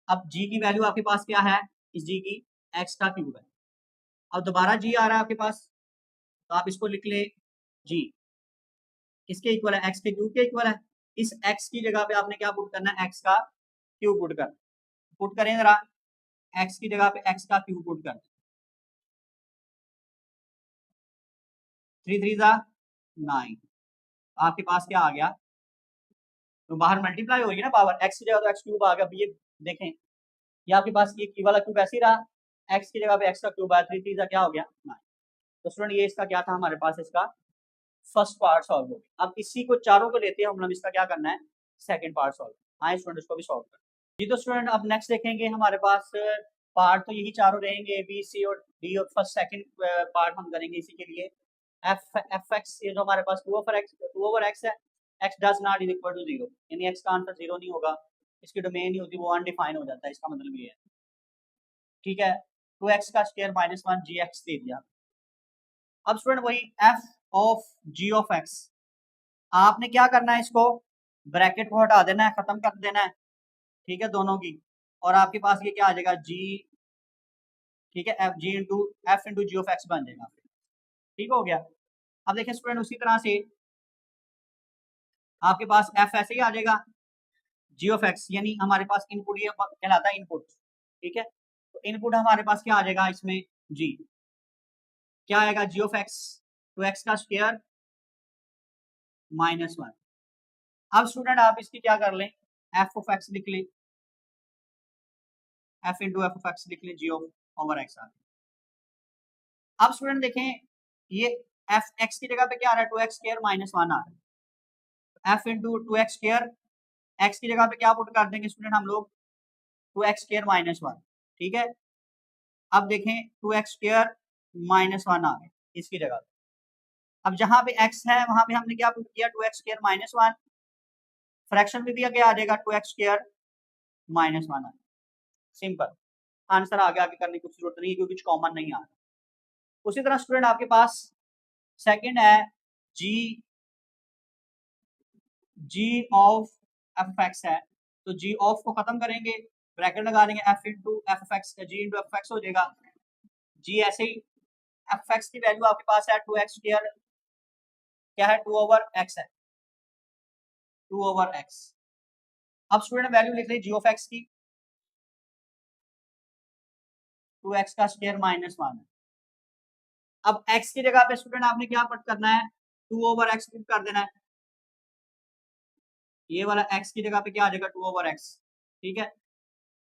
[SPEAKER 1] अब जी की वैल्यू आपके पास क्या है, इस जी की एक्स का क्यूब है, अब दोबारा जी आ रहा है आपके पास, तो आप इसको लिख ले, जी किसके इक्वल है, एक्स के क्यूब के इक्वल है, इस एक्स की जगह पे आपने क्या पुट करना है, एक्स का क्यूब पुट करें जरा, एक्स की जगह पे एक्स का क्यूब पुट कर, 3 3 9, आपके पास क्या आ गया, तो बाहर मल्टीप्लाई होगी ना पावर, एक्स की जगह तो एक्स क्यूब आ गया, ये देखें, ये आपके पास ये वाला क्यूब ऐसे ही रहा, एक्स की जगह पे एक्स का क्यूब आया, 3 3 क्या हो गया 9। तो स्टूडेंट ये इसका क्या था, हमारे पास इसका फर्स्ट पार्ट सॉल्व हो गया। अब इसी को चारों को लेते हैं हम, इसका क्या करना है, सेकंड पार्ट सॉल्व, आए स्टूडेंट इसको भी सॉल्व कर जी। तो स्टूडेंट अब नेक्स्ट देखेंगे, हमारे पास पार्ट तो यही चारों रहेंगे, बी सी और डी, और फर्स्ट सेकंड पार्ट हम करेंगे इसी के लिए, एफ एक्स, ये जो हमारे पास 2 ओवर एक्स है, X does not is equal to 0, यानी एक्स का आंसर 0 नहीं होगा, इसकी डोमेन नहीं होती, वो अनडिफाइन हो जाता है, इसका मतलब ये है, ठीक है। 2x का स्क्वायर माइनस 1 जी एक्स दे दिया। अब स्टूडेंट वही F of ji of X, आपने क्या करना है, इसको ब्रैकेट को हटा देना है, खत्म कर देना है, ठीक है, दोनों की, और आपके पास ये क्या आ जाएगा, जी, ठीक है, F G into F into ji of x बन जाएगा, ठीक हो गया। अब देखिए स्टूडेंट उसी तरह से आपके पास एफ ऐसे ही आ जाएगा, जी ऑफ एक्स, यानी हमारे पास इनपुट ये कहलाता है इनपुट, ठीक है, तो इनपुट हमारे पास क्या आ जाएगा इसमें, जी क्या आएगा, जी ऑफ एक्स, तो एक्स का स्क्वायर माइनस 1। अब स्टूडेंट आप इसकी क्या कर लें, एफ ऑफ एक्स लिख लें, F into F of x लिख लें, जी ऑफ ओवर एक्स आ गया। अब स्टूडेंट देखें, ये एफ एक्स की जगह पे क्या आ रहा है, 2x स्क्वायर माइनस 1 आ रहा है, F into 2x square, x की जगह पे क्या पुट कर देंगे स्टूडेंट हम लोग, 2x स्क्वायर माइनस 1, ठीक है। अब देखें 2x स्क्वायर माइनस 1 आ गया इसकी जगह पे, अब जहां पे x है वहां पे हमने क्या पुट किया, 2x स्क्वायर माइनस 1, फ्रैक्शन में भी क्या आ जाएगा, 2x स्क्वायर माइनस 1 आ, सिंपल आंसर आ गया, आगे करने की कुछ जरूरत नहीं है, क्योंकि कुछ कॉमन नहीं आ रहा। उसी तरह स्टूडेंट आपके पास सेकंड है, जी जी ऑफ एफ एक्स है, तो जी ऑफ को खत्म करेंगे, ब्रैकेट लगा देंगे, f into f f x, g into f x हो जाएगा, जी ऐसे ही एफ एक्स की वैल्यू आपके पास है 2x स्क्वायर, क्या है 2 ओवर एक्स है, 2 ओवर एक्स। अब स्टूडेंट वैल्यू लिख ली जी ऑफ एक्स की, 2x का स्क्वायर माइनस 1 है। अब x की जगह पे स्टूडेंट आपने क्या पुट करना है, 2 ओवर एक्स पुट कर देना है, ये वाला x की जगह पे क्या आ जाएगा, 2 ओवर एक्स, ठीक है,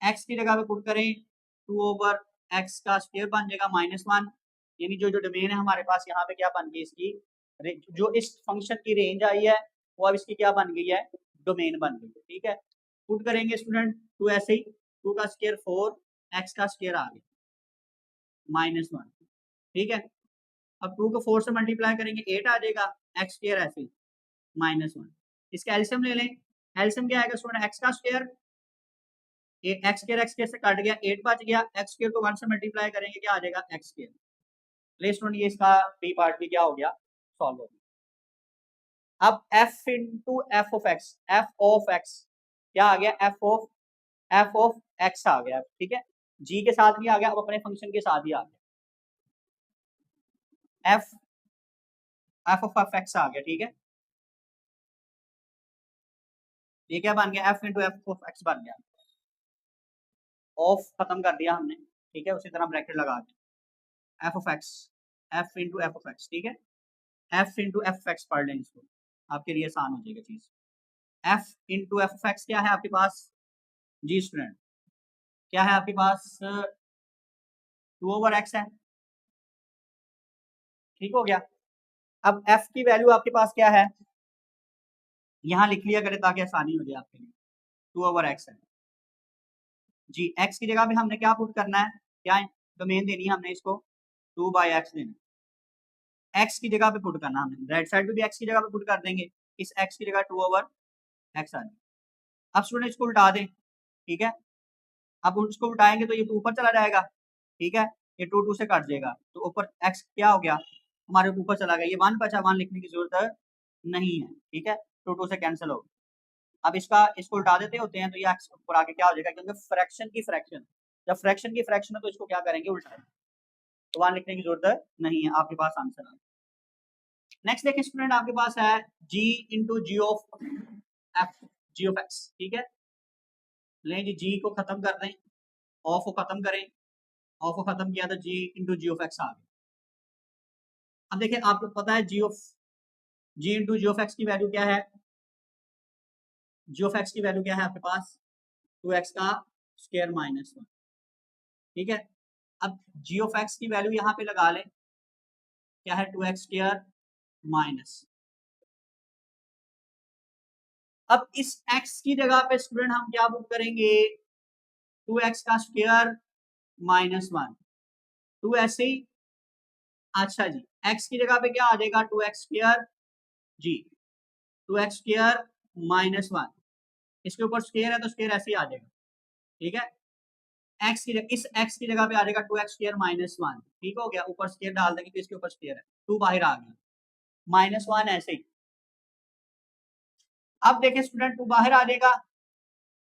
[SPEAKER 1] x की जगह पे पुट करें 2 ओवर x का स्क्वायर बन जाएगा माइनस 1, यानी जो जो डोमेन है हमारे पास यहाँ पे क्या बन गई इसकी, जो इस फंक्शन की रेंज आई है वो अब इसकी क्या बन गई है, डोमेन बन गई है। ठीक है, पुट करेंगे स्टूडेंट टू ऐसे ही, 2 का स्क्वायर 4, एक्स का स्क्वायर आ गया -1। ठीक है, अब 2 को 4 से मल्टीप्लाई करेंगे 8 आ जाएगा, एक्स स्क्वायर ऐसे ही -1। इसका एलसीएम ले लें, एलसीएम क्या आएगा स्टूडेंट, एक्स का स्क्वायर, एक्स स्क्वायर से कट गया, 8 बच गया, एक्स स्क्वायर को 1 से मल्टीप्लाई करेंगे क्या आ जाएगा, एक्स स्क्वायर। ले स्टूडेंट ये इसका बी पार्ट भी क्या हो गया, सॉल्व हो गया। अब f into F of X, f of x क्या आ गया, एफ ऑफ एक्स आ गया। ठीक है, जी के साथ भी आ गया, अब अपने फंक्शन के साथ ही आ गया, एफ ऑफ एक्स आ गया। ठीक है, ये क्या बन गया, f into F of x बन गया, ऑफ खत्म कर दिया हमने। ठीक है, उसी तरह ब्रैकेट लगा दिया, F of X, F into F of X. ठीक है, एफ इंटू एफ एक्स पढ़ लें इसको, आपके लिए आसान हो जाएगा चीज। F into F of x क्या है आपके पास, जी स्टूडेंट क्या है आपके पास, 2/x है। ठीक हो गया, अब f की वैल्यू आपके पास क्या है, यहां लिख लिया करें ताकि आसानी हो जाए आपके लिए, 2/x है जी। x की जगह पे हमने क्या पुट करना है, क्या डोमेन देनी है हमने इसको, 2/x देना, x की जगह पे पुट करना हमने, राइट साइड पे भी x की जगह पे पुट कर देंगे, इस x की जगह 2/x आ जाए। अब स्टूडेंट इसको उल्टा दें। ठीक है, अब उसको उल्टाएंगे तो ये ऊपर चला जाएगा। ठीक है, ये 2 से कट जाएगा, तो ऊपर x क्या हो गया हमारे ऊपर चला गया, ये 1 बचा, 1 लिखने की जरूरत नहीं है। ठीक है, 2 से कैंसिल हो, अब इसको उल्टा देते होते हैं तो ये x ऊपर आके क्या हो जाएगा, क्योंकि फ्रैक्शन की फ्रैक्शन, जब फ्रैक्शन की फ्रैक्शन है तो इसको क्या करेंगे, उल्टा, तो 1 लिखने की जरूरत नहीं है, आपके पास आंसर आ गया। नेक्स्ट देखिए स्टूडेंट, आपके पास है g into ji of F, G of X. ठीक है, लें जी, g को खत्म कर दें, ऑफ को खत्म करें, ऑफ को खत्म किया तो g into ji of x आ गया। अब देखिए आपको पता है g into ji of x की वैल्यू क्या है, जी ऑफ एक्स की वैल्यू क्या है आपके पास, 2x का स्क्वायर -1। ठीक है, अब जी ऑफ एक्स की वैल्यू यहाँ पे लगा लें, क्या है, 2x स्क्वायर माइनस, अब इस x की जगह पे स्टूडेंट हम क्या पुट करेंगे, 2x का स्क्वायर -1, 2 ऐसे ही, अच्छा जी, x की जगह पे क्या आ जाएगा, 2x स्क्वायर जी, 2x स्क्वायर -1, इसके ऊपर स्क्वायर है तो स्क्वायर ऐसे ही आ जाएगा। ठीक है, इस x की जगह पे आ जाएगा 2x स्क्वायर -1। ठीक हो गया, ऊपर स्क्वायर डाल देंगे तो इसके ऊपर स्क्वायर है, 2 बाहर आ गया, -1 ऐसे ही। अब देखिए स्टूडेंट 2 बाहर आ जाएगा,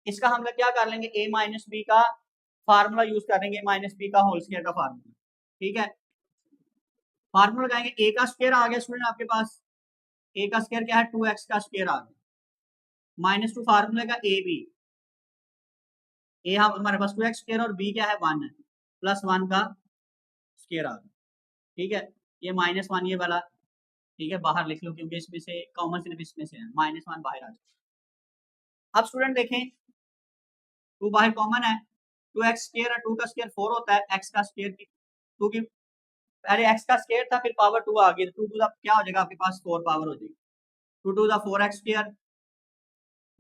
[SPEAKER 1] इसका हम लोग क्या कर लेंगे, a माइनस बी का फार्मूला यूज करेंगे, माइनस बी का होल स्क्वायर का फार्मूला। ठीक है, फार्मूला लगाएंगे, a का स्क्वायर आ गया स्टूडेंट आपके पास, a का स्क्वायर क्या है, 2x का स्क्वायर आ गया, -2 फार्मूला का ए बी, ए हमारे पास 2x स्क्वायर और b क्या है 1 है, +1 का स्क्वायर आ गया। ठीक है, ये -1 ये वाला, ठीक है, बाहर लिख लो क्योंकि इसमें से कॉमन सिर्फ इसमें से है, -1 बाहर आ जाए। अब स्टूडेंट देखें, 2 बाहर कॉमन है, 2x स्क्वायर है, 2 का स्क्वायर 4 होता है, x का स्क्वायर की 2 की, पहले x का स्क्वायर था फिर पावर 2 आ गई, 2 टू द क्या हो जाएगा आपके पास 4 पावर हो जाएगी, 2 टू द 4x स्क्वायर,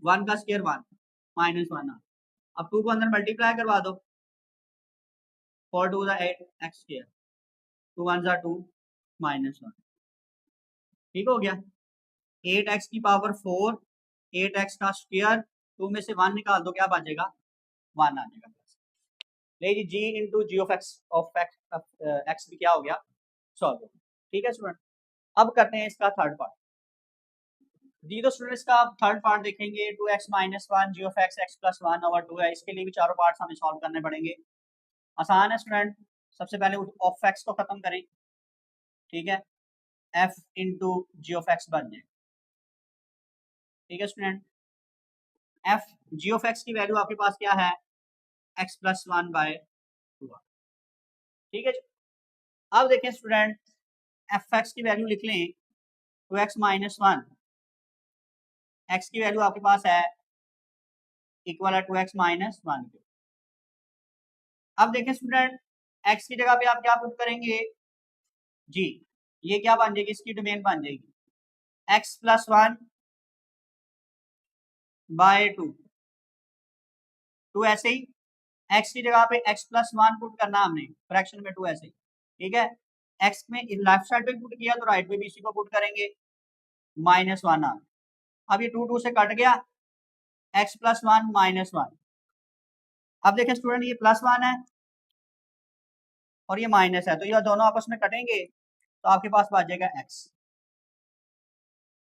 [SPEAKER 1] 1 का स्क्वायर 1 -1। अब 2 को अंदर मल्टीप्लाई करवा दो, 4 टू द 8x स्क्वायर, 2 1 जा 2 -1। ठीक हो गया, 8x की पावर 4, 8x का स्क्वायर, 2 में से 1 निकाल दो क्या बचेगा, 1 आ जाएगा। ले जी, g into ji of X भी क्या हो गया, सॉल्व हो गया। ठीक है स्टूडेंट, अब करते हैं इसका थर्ड पार्ट। जी तो स्टूडेंट इसका थर्ड पार्ट देखेंगे, 2x - 1 ji of x x+1/2 है, इसके लिए भी चारों पार्ट्स हमें सॉल्व करने पड़ेंगे। आसान है स्टूडेंट, सबसे पहले ऑफ एक्स को खत्म करें। ठीक है, f into ji of x बन जाए। ठीक है student, f G of x की वैल्यू आपके पास क्या है, x+1/2। ठीक है, अब देखें स्टूडेंट, एफ एक्स की वैल्यू लिख लें, 2x - 1, x की वैल्यू आपके पास है इक्वल है 2x - 1 के। अब देखें स्टूडेंट, x की जगह पे आप क्या पुट करेंगे, जी, ये क्या बन जाएगी, इसकी डोमेन बन जाएगी x+1 बाय 2। ऐसे ही x की जगह पे x+1 पुट करना हमने फ्रैक्शन में 2 ऐसे ही, ठीक है। x में लेफ्ट साइड पे पुट किया तो राइट पे भी इसी को पुट करेंगे, -1 आ। अब ये 2 से कट गया, x+1 -1। अब देखें स्टूडेंट, ये +1 है और ये माइनस है, तो ये दोनों आपस में कटेंगे तो आपके पास आ जाएगा x।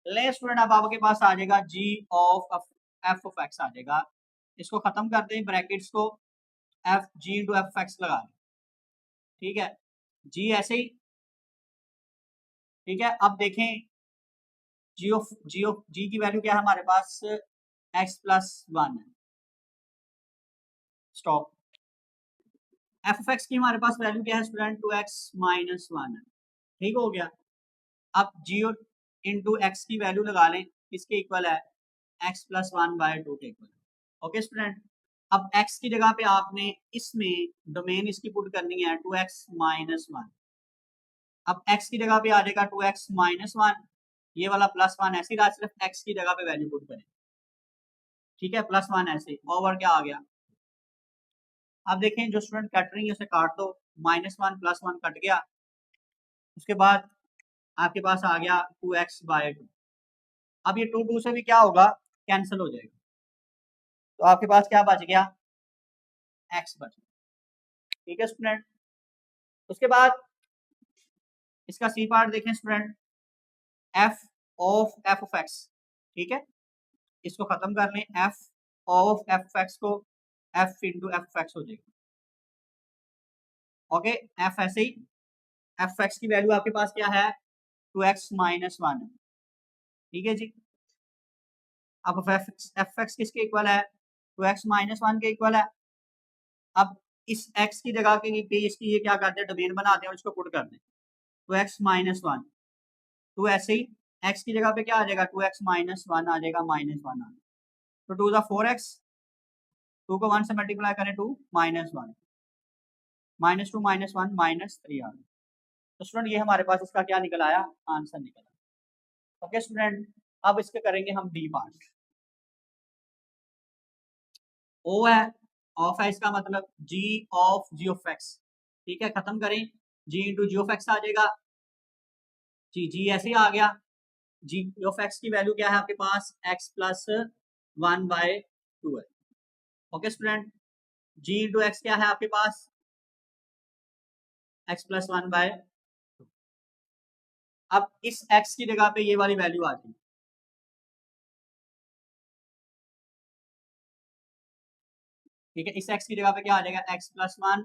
[SPEAKER 1] ले स्टूडेंट, अब आपके पास आ जाएगा g of f of x आ जाएगा। इसको खत्म कर दें ब्रैकेट्स को, f g into f x लगा दें, ठीक है। g ऐसे ही, ठीक है। अब देखें g की वैल्यू क्या है हमारे पास, x+1 है। स्टॉप। एफ ऑफ एक्स की हमारे पास वैल्यू क्या है स्टूडेंट, 2x - 1 है, ठीक हो गया। अब g इंटू एक्स की वैल्यू लगा लें, किसके इक्वल है, x+1 बाय 2 के इक्वल। ओके स्टूडेंट, अब x की जगह पे आपने इसमें डोमेन इसकी पुट करनी है 2x - 1। अब x की जगह पे आ जाएगा 2x - 1, ये वाला +1 ऐसे ही रहा, सिर्फ x की जगह पे वैल्यू पुट करें, ठीक है। +1 ऐसे ओवर क्या आ गया। अब देखें जो स्टूडेंट कट रही है उसे काट दो, -1 +1 कट गया, उसके बाद आपके पास आ गया 2x बाय 2। अब ये 2 से भी क्या होगा, कैंसिल हो जाएगा, तो आपके पास क्या बच गया, x बच गया, ठीक है स्टूडेंट। उसके बाद इसका सी पार्ट देखें स्टूडेंट, f ऑफ x, ठीक है। इसको खत्म कर लें, f ऑफ x को f इंटू एफ एक्स हो जाएगा, ओके। f ऐसे ही, एफ एक्स की वैल्यू आपके पास क्या है, 2x - 1 है, ठीक है जी। अब एफ एक्स किसके इक्वल है, 2x - 1 के इक्वल है। अब इस x की जगह के पे इसकी ये क्या करते हैं, डोमेन बनाते हैं और इसको पुट करते हैं, 2x - 1। तो ऐसे ही x की जगह पे क्या आ जाएगा, 2x - 1 आ जाएगा, -1 आ जाएगा, तो 2 × 4x, 2 को 1 से मल्टीप्लाई करें 2 - 1, -2 - 1 -3 आ गया। तो स्टूडेंट ये हमारे पास इसका क्या निकल आया, आंसर निकल आया। ओके स्टूडेंट, अब इसके करेंगे हम डी पार्ट। ओ है, ऑफ है, इसका मतलब g ऑफ g ऑफ x, ठीक है। खत्म करें, g into ji of x आ जाएगा, जी ऐसे ही आ गया। जी ऑफ एक्स की वैल्यू क्या है आपके पास, x+1 बाय 2 है, okay student. G into x क्या है आपके पास, x+1 बाय 2। अब इस x की जगह पे ये वाली वैल्यू आ जाएगी, ठीक है। इस x की जगह पे क्या आ जाएगा, x+1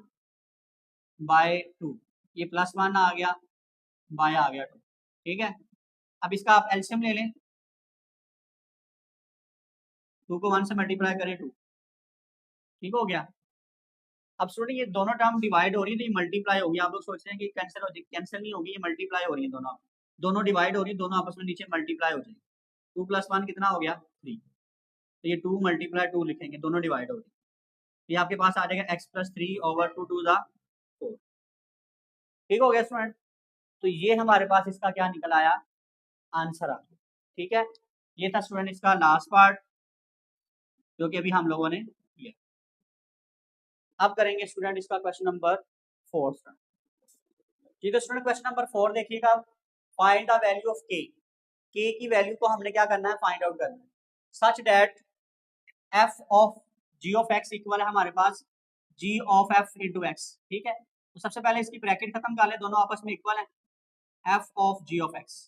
[SPEAKER 1] बाय 2, ये +1 आ गया, बाय आ गया 2, ठीक है। अब इसका आप एलसीएम ले लें, 2 को 1 से मल्टीप्लाई करें 2, ठीक हो गया। अब स्टूडेंट ये दोनों टर्म डिवाइड हो रही है, तो ये मल्टीप्लाई होगी। आप लोग सोच रहे हैं कि कैंसिल हो जाएगी, कैंसिल नहीं होगी, ये मल्टीप्लाई हो रही है, दोनों दोनों डिवाइड हो रही है, दोनों आपस में नीचे मल्टीप्लाई हो जाएगी। 2 + 1 कितना हो गया, 3, तो ये 2 × 2 लिखेंगे, दोनों डिवाइड हो रही है, ये आपके पास आ जाएगा x+3 ओवर 2 2 ज़ा 4, ठीक हो गया स्टूडेंट। तो ये हमारे पास इसका क्या निकल आया, आंसर आ गया, ठीक है। ये था स्टूडेंट इसका लास्ट पार्ट जो कि अभी हम लोगों ने किया। अब करेंगे स्टूडेंट इसका क्वेश्चन नंबर 4 स्टार्ट। जी तो स्टूडेंट क्वेश्चन नंबर 4 देखिएगा, find the value of k। k की वैल्यू को हमने क्या करना है, फाइंड आउट करना है, such that f of g ऑफ x इक्वल है हमारे पास g of f into X, ठीक है। तो सबसे पहले इसकी ब्रैकेट खत्म कर ले, दोनों आपस में इक्वल है, f ऑफ g ऑफ x,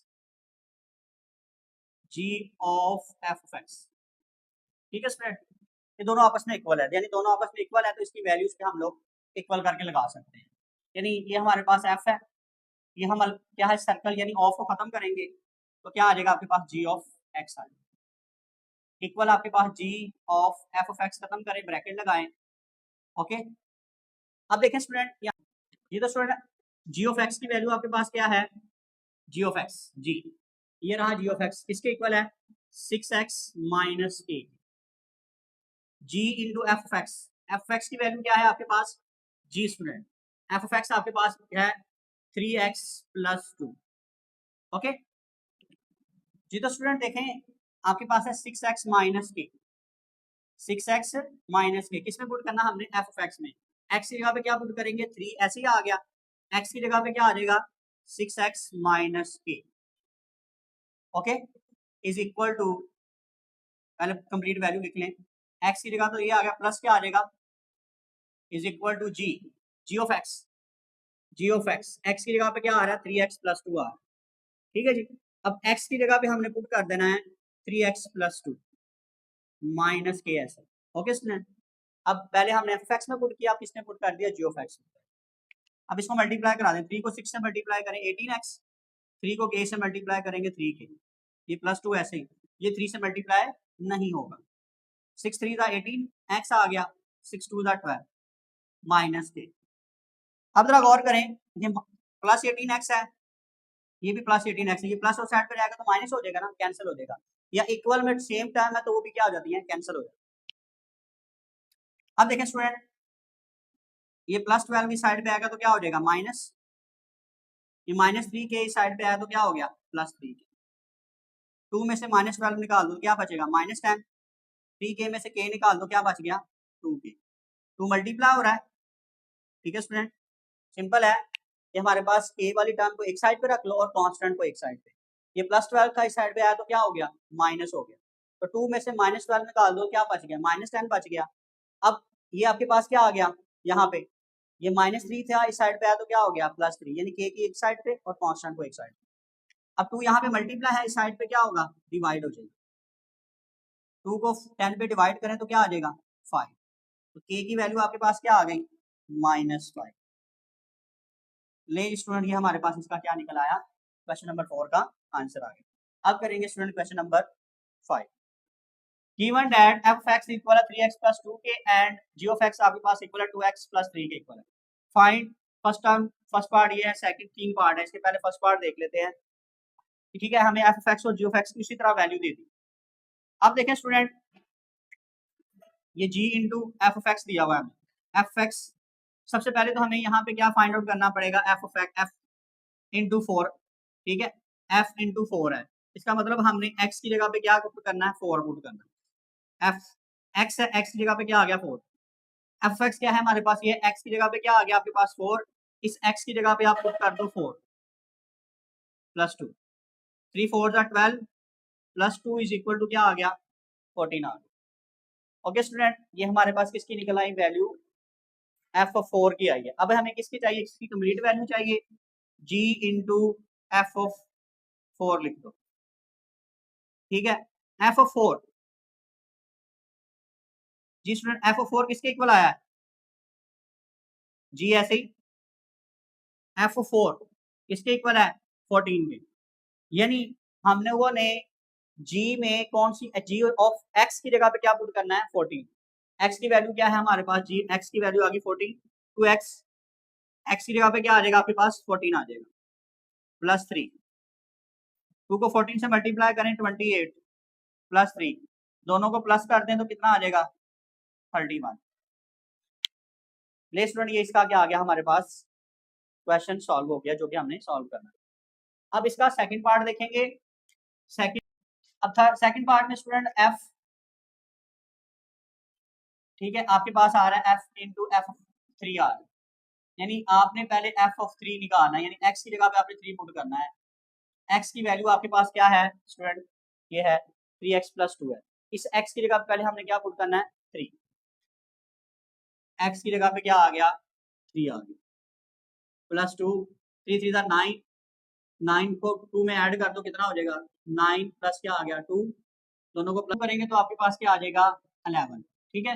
[SPEAKER 1] g of f of x, ठीक है स्टूडेंट। ये दोनों आपस में इक्वल है, यानी दोनों आपस में इक्वल है तो इसकी वैल्यूज पे हम लोग इक्वल करके लगा सकते हैं। यानी ये हमारे पास f है, ये हम क्या है सर्कल, यानी ऑफ को खत्म करेंगे तो क्या आ जाएगा आपके पास, g ऑफ x आ जाएगा, इक्वल आपके पास g of f of x, खत्म करें ब्रैकेट लगाएं, ओके। अब देखें स्टूडेंट, ये तो स्टूडेंट g ऑफ x की वैल्यू आपके पास क्या है, g ऑफ x, g, ये रहा g ऑफ x, किसके इक्वल है, 6x - 8, g into F of X, f of x की वैल्यू क्या है आपके पास, g student, F of x आपके पास क्या है 3x प्लस 2। ओके जी, तो स्टूडेंट देखें आपके पास है 6x माइनस के, 6x माइनस के किस में पुट करना हमने, एफ ऑफ एक्स में। x की जगह पे क्या पुट करेंगे, 3 ऐसे ही आ गया, x की जगह पे क्या आ जाएगा 6x माइनस के। ओके इज इक्वल टू, पहले कंप्लीट वैल्यू लिख लें, x की जगह तो ये आ गया, प्लस क्या आ जाएगा, is equal to G of X, x की जगह पे क्या आ रहा है 3x प्लस 2 आ रहा है। ठीक है जी, अब x की जगह पे हमने पुट कर देना है 3x प्लस 2 माइनस के ऐसे। ओके स्टूडेंट, अब पहले हमने एफ एक्स में पुट किया, अब किसने पुट कर दिया जी ऑफ एक्स। अब इसको मल्टीप्लाई करा दें, 3 को 6 से मल्टीप्लाई करें 18x, 3 को k से मल्टीप्लाई करेंगे 3k, ये प्लस 2 ऐसे ही, ये 3 से मल्टीप्लाई नहीं होगा, 6 3 18 x आ गया, 6 2 12 माइनस के। अब जरा गौर करें, ये प्लस 18x है, ये भी प्लस 18x है, ये प्लस और साइड पे जाएगा तो माइनस हो जाएगा ना, कैंसिल हो जाएगा, या इक्वल में सेम टाइम है तो वो भी क्या हो जाती है, कैंसिल हो जाएगा। अब देखें स्टूडेंट, ये प्लस 12 की साइड पे आएगा तो क्या हो जाएगा माइनस, ये माइनस 3 के इस साइड पे आया तो क्या हो गया प्लस 3 के, 2 में से माइनस 12 निकाल दो क्या बचेगा माइनस 10, 3 के में से k निकाल दो क्या बच गया 2k, 2 मल्टीप्लाई हो रहा है। ठीक है स्टूडेंट, सिंपल है, ये हमारे पास a वाली टर्म को एक साइड पे रख लो और कांस्टेंट को एक साइड पे, ये प्लस 12 का इस साइड पे आया तो क्या हो गया माइनस हो गया, तो 2 में से माइनस 12 निकाल दो क्या बच गया माइनस 10 बच गया। अब ये आपके पास क्या आ गया, यहाँ पे ये माइनस 3 था, इस साइड पे आया तो क्या हो गया प्लस 3, यानी k की एक साइड पे और कांस्टेंट को एक साइड पे। अब 2 यहाँ पे मल्टीप्लाई है, इस साइड पे क्या होगा डिवाइड हो जाएगा, 2 को 10 पे डिवाइड करें तो क्या आ जाएगा 5, तो k की वैल्यू आपके पास क्या आ गई -5। ले स्टूडेंट, ये हमारे पास इसका क्या निकल आया, क्वेश्चन नंबर 4 का आंसर आ गया। अब करेंगे student question number 5। Given that f of x equal है 3x plus 2k and g of x आपके पास इक्वल है 2x प्लस 3 के इक्वल है। Find first term, first part ये है, सेकंड 3 पार्ट है, इसके पहले फर्स्ट पार्ट देख लेते हैं। ठीक है, हमें f of x और g of x की उसी तरह वैल्यू दे दी। अब देखें स्टूडेंट, ये g into F of x दिया हुआ है हमें, एफ एक्स, सबसे पहले तो हमें यहाँ पे क्या फाइंड आउट करना पड़ेगा, F of X, F into 4। ठीक है, एफ इंटू 4 है, इसका मतलब हमने x की जगह पे क्या पुट करना है 4 पुट करना है, एफ एक्स है, x की जगह पे क्या आ गया 4, एफ एक्स क्या है हमारे पास, ये x की जगह पे क्या आ गया आपके पास 4, इस x की जगह पे आप पुट कर दो 4 plus 2, 3 4 12 plus 2 is equal to क्या आ गया 14 आ गया। ओके स्टूडेंट, ये हमारे पास किसकी निकल आई वैल्यू, एफ ऑफ 4 की आई है। अब हमें किसकी चाहिए, इसकी कंप्लीट वैल्यू चाहिए, g इंटू एफ ऑफ 4 लिख दो। ठीक है, एफ ऑफ 4, जी स्टूडेंट एफ ऑफ 4 किसके इक्वल आया है, जी ऐसे ही, एफ ऑफ 4 किसके इक्वल है 14 के, यानी हमने वो ने g में कौन सी, g ऑफ x की जगह पे क्या पुट करना है 14, x की वैल्यू क्या है हमारे पास, g x की वैल्यू आ गई 14, 2x, x की जगह पे क्या आ जाएगा आपके पास 14 आ जाएगा, प्लस 3, 2 को 14 से मल्टीप्लाई करें 28 प्लस 3, दोनों को प्लस कर दें तो कितना आ जाएगा 31। ले स्टूडेंट, ये इसका क्या आ गया हमारे पास, क्वेश्चन सॉल्व हो गया जो कि हमने सॉल्व करना है। अब इसका सेकंड पार्ट देखेंगे, सेकंड, अब सेकंड पार्ट में स्टूडेंट f, ठीक है, आपके पास आ रहा है f इंटू एफ ऑफ 3 आ रहा है, यानी आपने पहले f ऑफ 3 निकालना है, यानी x की जगह पे आपने 3 पुट करना है, x की वैल्यू आपके पास क्या है स्टूडेंट, ये है 3x प्लस 2 है, इस x की जगह पे पहले हमने क्या पुट करना है 3, x की जगह पे क्या आ गया 3 आ गया, प्लस 2, 3 3 9, 9 को 2 में ऐड कर दो कितना हो जाएगा 9 प्लस क्या आ गया 2, दोनों को प्लस करेंगे तो आपके पास क्या आ जाएगा 11। ठीक है,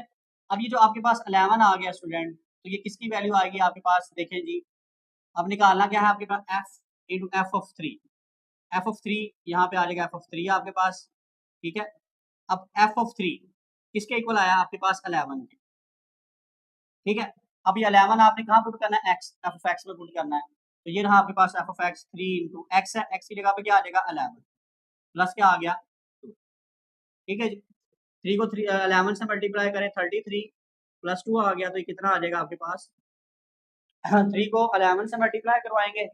[SPEAKER 1] अब ये जो आपके पास 11 आ गया स्टूडेंट, तो ये किसकी वैल्यू आएगी आपके पास, देखें जी, अब निकालना क्या है आपके पास f into F of 3, F of 3 यहाँ पे आ जाएगा एफ ऑफ 3 आपके पास। ठीक है, अब एफ ऑफ 3 किसके इक्वल आया आपके पास 11 के। ठीक है, अब ये 11 आपने कहाँ पुट करना है एक्स, एफ ऑफ एक्स में पुट करना है, तो ये रहा आपके पास f of x 3 into x है, एक्स की जगह पे क्या आ जाएगा 11 प्लस क्या आ गया 2। ठीक है जी, 3 को 11 से मल्टीप्लाई करें 33 प्लस 2 आ गया, तो ये कितना आ जाएगा आपके पास 3 को 11 से मल्टीप्लाई करवाएंगे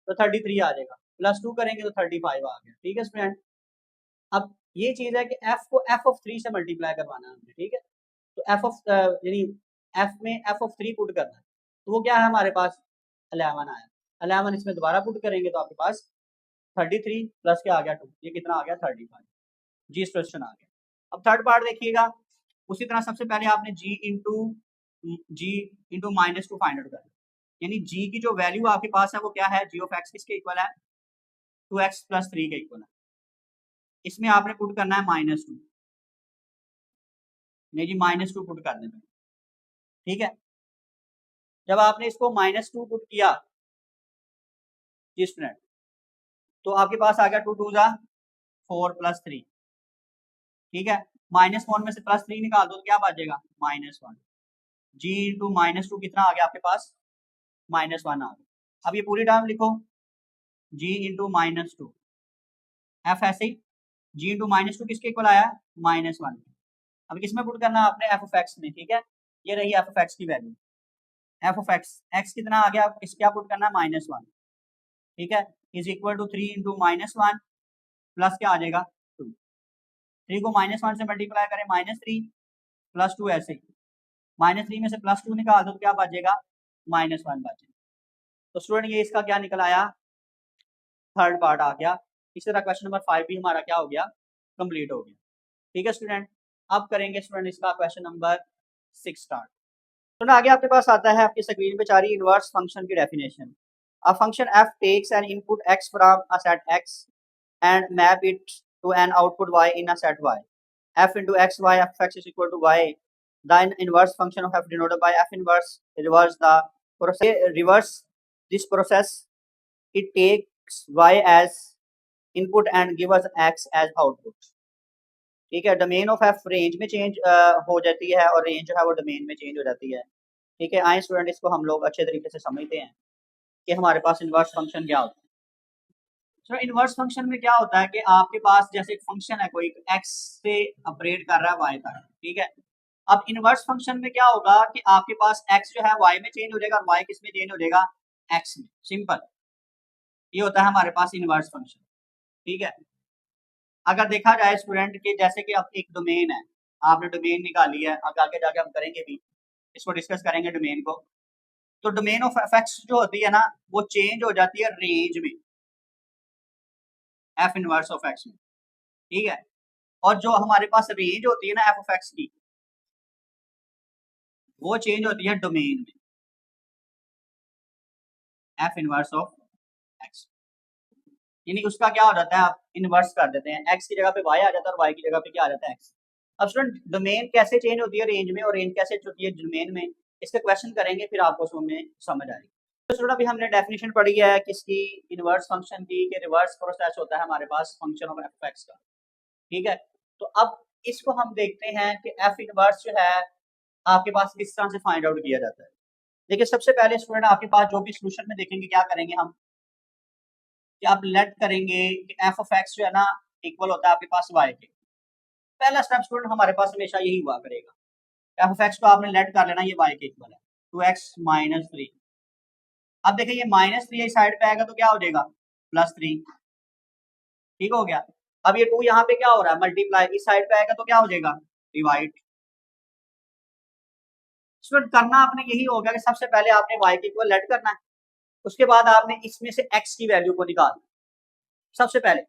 [SPEAKER 1] तो 33 आ जाएगा, +2 करेंगे तो 35 आ गया। ठीक है स्टूडेंट, अब ये चीज है कि f को f(3) से मल्टीप्लाई करवाना है हमने। ठीक है, तो यानी f में f(3) पुट करना है, तो वो क्या है हमारे पास 11 आया। 11 इसमें दोबारा पुट करेंगे तो आपके पास 33 प्लस क्या आ गया 2, ये कितना आ गया 35। जी क्वेश्चन आ गया। अब थर्ड पार्ट देखिएगा, उसी तरह सबसे पहले आपने g इंटू -2 फाइंड आउट करना, यानी g की जो वैल्यू आपके पास है वो क्या है, g ऑफ x किसके इक्वल है, 2x + 3 के इक्वल है। इसमें आपने पुट करना है -2, नहीं जी -2 पुट कर देना। ठीक है, जब आपने इसको -2 पुट किया जी स्टूडेंट, तो आपके पास आ गया 2 2 जा 4 + 3। ठीक है, -1 में से +3 निकाल दो तो क्या बचेगा -1। g इंटू -2 कितना आ गया आपके पास, -1 आ गया। अब ये पूरी टर्म लिखो, g इंटू -2, f ऐसे ही g इंटू -2 किसके इक्वल आया, -1। अब किसमें पुट करना है आपने, f ऑफ x में। ठीक है, ये रही f ऑफ x की वैल्यू, f ऑफ x कितना आ गया, इस क्या पुट करना है -1। ठीक है, is equal to 3 into -1 plus क्या आ जाएगा 2। 3 को -1 से मल्टीप्लाई करें -3 + 2 ऐसे ही, -3 में से +2 निकाल दो तो क्या बचेगा -1 बचेगा। तो स्टूडेंट ये इसका क्या निकल आया, थर्ड पार्ट आ गया। इसी तरह क्वेश्चन नंबर 5 भी हमारा क्या हो गया, कंप्लीट हो गया। ठीक है स्टूडेंट, अब करेंगे स्टूडेंट इसका क्वेश्चन नंबर 6 स्टार्ट। तो आगे आपके पास आता है, आपकी स्क्रीन पे जा रही इनवर्स फंक्शन की definition. A function f takes an input x from a set x and map it to an output y in a set y. F into x y f of x is equal to y. The inverse function of f denoted by f inverse reverse the process. Reverse this process. It takes y as input and give us x as output. ठीक है, domain of F range में change हो जाती है और range जो है वो डोमेन में चेंज हो जाती है। ठीक है, आए स्टूडेंट इसको हम लोग अच्छे तरीके से समझते हैं कि हमारे पास इनवर्स फंक्शन क्या होता है। तो इनवर्स फंक्शन में क्या होता है कि आपके पास जैसे एक फंक्शन है कोई x से ऑपरेट कर रहा है y तक। ठीक है, अब इनवर्स फंक्शन में क्या होगा कि आपके पास x जो है y में चेंज हो जाएगा और y किस में चेंज हो जाएगा, x में। सिंपल, ये होता है हमारे पास इनवर्स फंक्शन। ठीक है, अगर देखा जाए स्टूडेंट के जैसे कि अब एक डोमेन है, आपने डोमेन निकाली है, आगे जाके हम करेंगे भी, इसको डिस्कस करेंगे डोमेन को। तो डोमेन ऑफ एफएक्स जो होती है ना वो चेंज हो जाती है रेंज में, एफ इनवर्स ऑफ एक्स में। ठीक है, और जो हमारे पास रेंज होती है ना एफ ऑफ एक्स की, वो चेंज होती है डोमेन में, एफ इनवर्स ऑफ एक्स। यानी उसका क्या हो जाता है, आप इनवर्स कर देते हैं, एक्स की जगह पे वाई आ जाता है और वाई की जगह पे क्या आ जाता है एक्स। अब स्टूडेंट डोमेन कैसे चेंज होती है रेंज में और रेंज कैसे होती है डोमेन में, इसके क्वेश्चन करेंगे फिर आपको समझ आएगी। तो स्टूडेंट अभी हमने डेफिनेशन पढ़ी है किसकी, इनवर्स फंक्शन की, कि रिवर्स प्रोसेस होता है हमारे पास फंक्शन ऑफ एफ एक्स का। ठीक है, तो अब इसको हम देखते हैं कि एफ इनवर्स जो है आपके पास किस तरह से फाइंड आउट किया जाता है। देखिए सबसे पहले स्टूडेंट आपके पास जो भी सोल्यूशन में देखेंगे क्या करेंगे हम, कि आप लेट करेंगे कि एफ ऑफ एक्स जो है ना इक्वल होता है आपके पास वाई के। पहला स्टेप स्टूडेंट हमारे पास हमेशा यही हुआ करेगा, एफ ऑफ एक्स को आपने लेट कर लेना, ये वाई के इक्वल है 2x - 3। अब देखिए ये -3 इस साइड पे आएगा तो क्या हो जाएगा +3। ठीक हो गया, अब ये 2 यहाँ पे क्या हो रहा है मल्टीप्लाई, इस साइड पे आएगा तो क्या हो जाएगा डिवाइड। स्टूडेंट करना आपने यही होगा कि सबसे पहले आपने y के इक्वल लेट करना है, उसके बाद आपने इसमें से x की वैल्यू को निकालना, सबसे पहले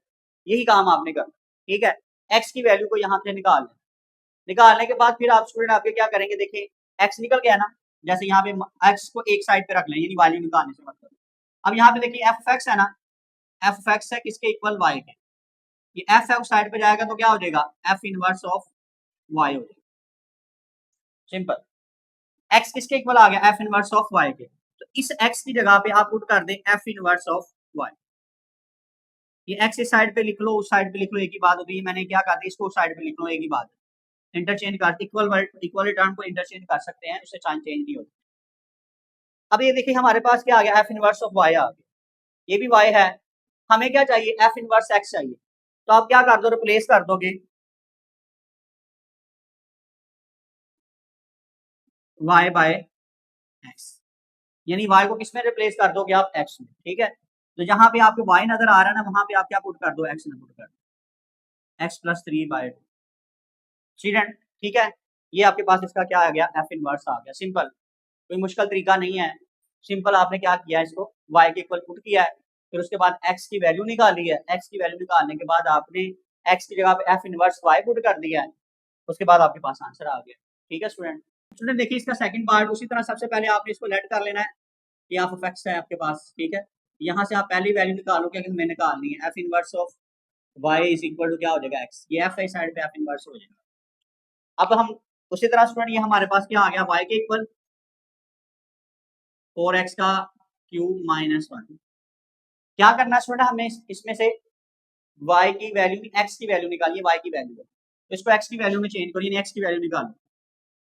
[SPEAKER 1] यही काम आपने करना। ठीक है, x की वैल्यू को यहाँ से निकालने के बाद फिर आप स्टूडेंट आपके क्या करेंगे, देखिए x निकल गया ना, जैसे यहाँ पे x को एक साइड पे रख लें, यानी वैल्यू निकालने से मतलब। अब यहाँ पे देखिए एफ एक्स है ना, एफ एक्स है किसके इक्वल y के, ये एफ है उस साइड पे जाएगा तो क्या हो जाएगा एफ इनवर्स ऑफ y हो जाएगा। सिंपल, x किसके इक्वल आ गया एफ इनवर्स ऑफ y के, तो इस x की जगह पे आप पुट कर दें एफ इनवर्स ऑफ y। ये x इस साइड पे लिख लो, उस साइड पे लिख लो, एक ही बात होती है। मैंने क्या कहा था, इसको उस साइड पे लिख लो, एक ही बात, इंटरचेंज कर इक्वल टर्म को इंटरचेंज कर सकते हैं, उससे चेंज नहीं होती। अब ये देखिए हमारे पास क्या आ गया एफ इनवर्स ऑफ y आ गया, ये भी y है, हमें क्या चाहिए एफ इनवर्स x चाहिए, तो आप क्या कर दो रिप्लेस कर दोगे y बाय x, यानी y को किस में रिप्लेस कर दोगे आप x में। ठीक है, तो जहां पे आपको y नजर आ रहा है ना, वहां पे आप क्या पुट कर दो, x ना पुट कर दो, x प्लस 3/2। स्टूडेंट ठीक है, ये आपके पास इसका क्या आ गया, f इनवर्स आ गया। सिंपल, कोई मुश्किल तरीका नहीं है। सिंपल आपने क्या किया, इसको y के इक्वल पुट किया है, फिर उसके बाद x की वैल्यू निकाली है। x की वैल्यू निकालने के बाद आपने x की जगह पे f इनवर्स y पुट कर दिया है, उसके बाद आपके पास आंसर आ गया। ठीक है स्टूडेंट। स्टूडेंट देखिए इसका सेकंड पार्ट उसी तरह, सबसे पहले आपने इसको लेट कर लेना है कि आप x है आपके पास, ठीक है। यहाँ से आप पहली वैल्यू निकालोगे, कि हमें निकालनी है f inverse of y is equal to क्या हो जाएगा, x। ये f है, साइड पे f इनवर्स हो जाएगा। अब हम उसी तरह स्टूडेंट ये हमारे पास क्या आ गया, y के इक्वल 4x का क्यूब माइनस 1। क्या करना है स्टूडेंट, हमें इसमें से y की वैल्यू, x की वैल्यू निकालिए, y की वैल्यू है तो इसको x की वैल्यू में चेंज करिए, x की वैल्यू निकालो।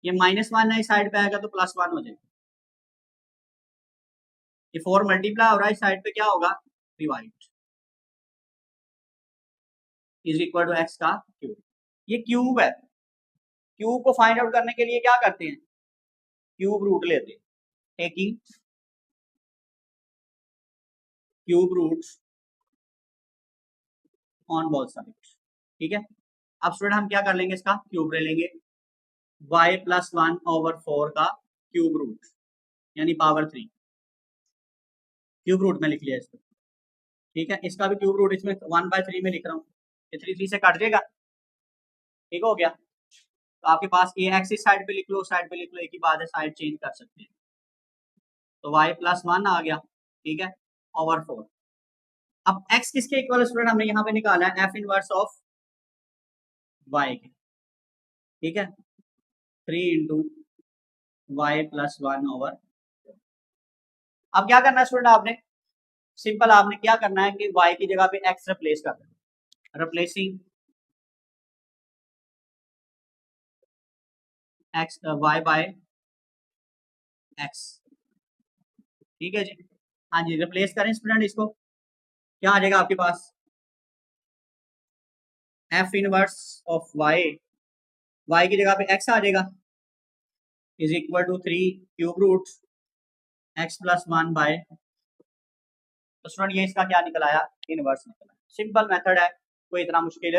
[SPEAKER 1] ये -1 है, इस साइड पे आएगा तो +1 हो जाएगा। ये 4 मल्टीप्लाई हो रहा है, इस साइड पे क्या होगा, divide, is equal to x का क्यूब। ये क्यूब है, क्यूब को फाइंड आउट करने के लिए क्या करते हैं, क्यूब रूट लेते हैं, taking cube roots on both sides. ठीक है, अब स्टूडेंट हम क्या कर लेंगे, इसका क्यूब ले लेंगे, y प्लस 1/4 का क्यूब रूट यानी पावर 3, क्यूब रूट में लिख लिया इसको। ठीक है, इसका भी क्यूब रूट इसमें 1/3 में लिख रहा हूँ, ये 3 से कट जाएगा, ठीक हो गया। तो आपके पास ये x इस साइड पे लिख लो, उस साइड पे लिख लो, एक ही बात है, साइड चेंज कर सकते हैं। तो y प्लस 1 आ गया, ठीक है, ओवर 4। अब x किसके इक्वल स्टूडेंट, हमने यहाँ पे निकाला है f इनवर्स ऑफ y के, ठीक है, 3 इंटू वाई प्लस 1/। अब क्या करना है स्टूडेंट, आपने सिंपल आपने क्या करना है कि y की जगह पे x रिप्लेस कर देना, replacing x y by x। ठीक है जी, हाँ जी, रिप्लेस करें स्टूडेंट इसको, क्या आ जाएगा आपके पास, f इनवर्स ऑफ y की जगह पे x आ जाएगा, is equal to 3 cube root x plus 1/। तो स्टूडेंट ये इसका क्या निकल आया, इनवर्स निकला। सिंपल मेथड है, कोई इतना मुश्किल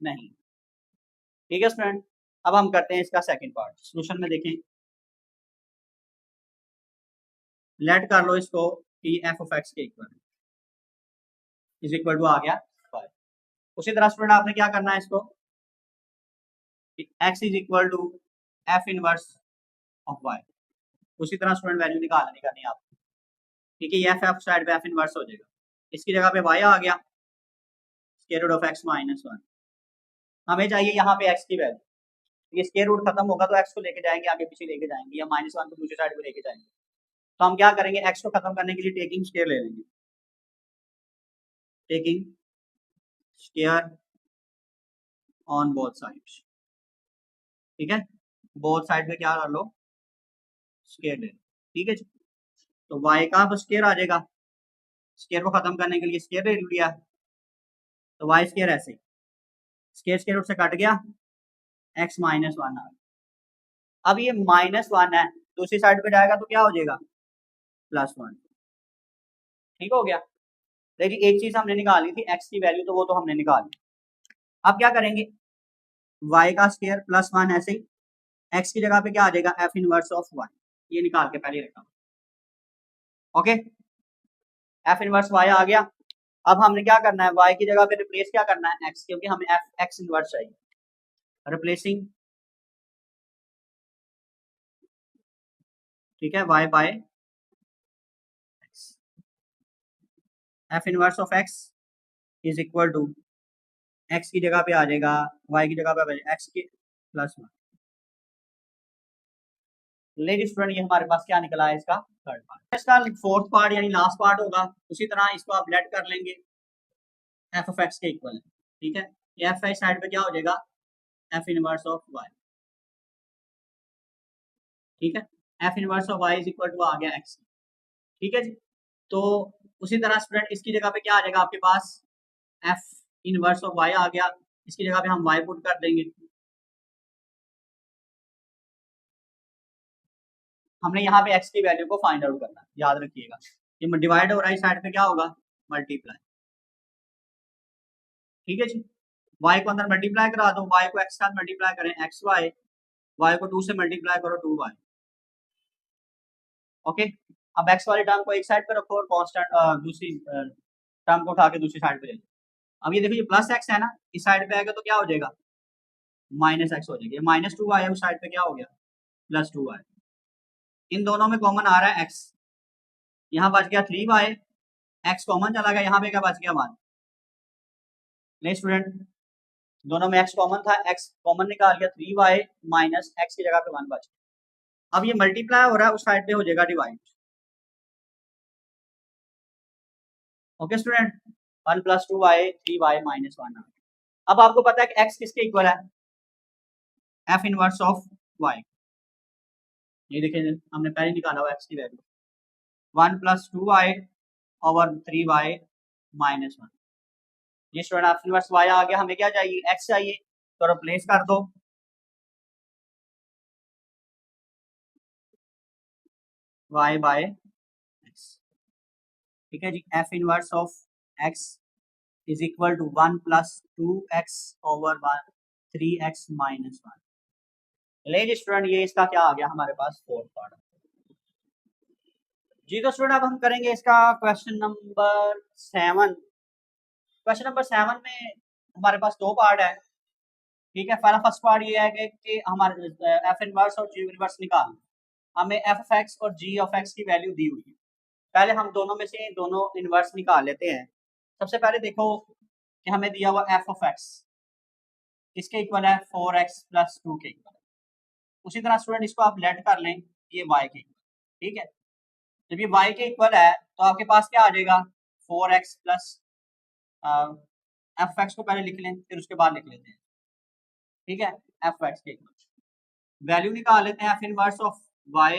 [SPEAKER 1] नहीं। ठीक है स्टूडेंट, अब हम करते हैं इसका सेकंड पार्ट। सोल्यूशन में देखें, लेट कर लो इसको कि f ऑफ x के इक्वल इज इक्वल टू आ गया 5। उसी तरह स्टूडेंट आपने क्या करना है इसको, x is equal to f inverse of y। उसी तरह स्टूडेंट वैल्यू निकालनी करनी है आपको, ठीक है। ये f साइड पे f इनवर्स हो जाएगा, इसकी जगह पे y आ गया, square root of x minus 1। हमें चाहिए यहाँ पे x की वैल्यू, ये स्क्वायर रूट खत्म होगा तो x को लेके जाएंगे, आगे पीछे लेके जाएंगे, या -1 को दूसरी साइड पे लेके जाएंगे। तो हम क्या करेंगे, x को खत्म करने के लिए टेकिंग स्क्वायर ले लेंगे, taking square on both sides. ठीक है, बोथ साइड पे क्या कर लो, स्क्वायर ले लो। ठीक है जी, तो y का अब स्क्वायर आ जाएगा, स्क्वायर को खत्म करने के लिए स्क्वायर ले लिया, तो वाई स्क्वायर ऐसे, स्क्वायर स्क्वायर रूट से कट गया, x माइनस 1 आ गया। अब ये -1 है, दूसरी साइड पे जाएगा तो क्या हो जाएगा, +1। ठीक हो गया। देखिए एक चीज हमने निकाली थी x की वैल्यू, तो वो तो हमने निकाली। अब क्या करेंगे, y का स्क्वायर प्लस 1 ऐसे ही, x की जगह पे क्या आ जाएगा, f इनवर्स ऑफ y, ये निकाल के पहले रखा। ओके, f इनवर्स y आ गया। अब हमने क्या करना है, y की जगह पे रिप्लेस क्या करना है, x, क्योंकि हमें x इनवर्स चाहिए, रिप्लेसिंग, ठीक है, y by x। f inverse of x is equal to, x की जगह पे आ जाएगा, y की जगह पे आ जाएगा x के प्लस 1। लेडीज स्टूडेंट ये हमारे पास क्या निकला है, इसका थर्ड पार्ट। इसका फोर्थ पार्ट यानी लास्ट पार्ट होगा, उसी तरह इसको आप लेट कर लेंगे, f ऑफ x के इक्वल है। ठीक है, ये f साइड पे क्या हो जाएगा, f इनवर्स ऑफ y। ठीक है, f inverse of y is equal to आ गया x। ठीक है जी, तो उसी तरह स्टूडेंट इसकी जगह पे क्या आ जाएगा आपके पास, f इनवर्स ऑफ y आ गया, इसकी जगह पे हम y पुट कर देंगे। हमने यहाँ पे x की वैल्यू को फाइंड आउट करना है, याद रखिएगा। ये डिवाइड हो रहा है, इस साइड पे क्या होगा, मल्टीप्लाई, ठीक है जी। y को अंदर मल्टीप्लाई करा दो, y को x के साथ मल्टीप्लाई करें एक्स वाई, y को 2 से मल्टीप्लाई करो 2y, ओके। अब x वाली टर्म को एक साइड पे रखो और कांस्टेंट दूसरी टर्म को उठा के दूसरी साइड पे ले लो। अब ये देखो ये प्लस x है ना, इस साइड पे आएगा तो क्या हो जाएगा, माइनस x हो जाएगा। माइनस 2y है, उस साइड पे क्या हो गया, प्लस 2y। इन दोनों में कॉमन आ रहा है x, यहाँ बच गया 3y, x कॉमन चला गया, यहाँ पे क्या बच गया 1। नहीं स्टूडेंट, दोनों में x कॉमन था, x कॉमन निकाल गया, 3y माइनस x की जगह पे 1 बच गया। अब ये मल्टीप्लाई हो रहा है, उस साइड पे हो जाएगा divide, okay student. 1 plus 2y 3y minus 1। अब आपको पता है कि x किसके इक्वल है, f इनवर्स ऑफ y। ये देखिए हमने पहले निकाला हुआ x की value 1 plus 2y over 3y minus 1। ये स्टूडेंट f इनवर्स y आ गया, हमें क्या चाहिए, x चाहिए, तो रिप्लेस कर दो, y बाय x, ठीक है जी। f inverse of x is equal to 1 plus 2x over 3x minus 1। ले जी स्टूडेंट, ये इसका क्या आ गया हमारे पास, फोर्थ पार्ट। जी तो स्टूडेंट अब हम करेंगे इसका क्वेश्चन नंबर 7। क्वेश्चन नंबर 7 में हमारे पास 2 पार्ट है, ठीक है। पहला फर्स्ट पार्ट ये है कि हमारे एफ इनवर्स और जी इनवर्स निकाल, हमें एफ ऑफ एक्स और जी ऑफ एक्स की वैल्यू दी हुई है। पहले हम दोनों में से दोनों इनवर्स निकाल लेते हैं। सबसे पहले देखो कि हमें दिया हुआ एफ ऑफ एक्स किसके इक्वल है, 4x प्लस 2 के इक्वल। उसी तरह स्टूडेंट इसको आप लेट कर लें, ये y के इक्वल, ठीक है। जब ये y के इक्वल है तो आपके पास क्या आ जाएगा, 4x प्लस एफ एक्स को पहले लिख लें, फिर उसके बाद लिख लेते हैं, ठीक है। एफ एक्स के इक्वल वैल्यू निकाल लेते हैं, एफ इनवर्स ऑफ y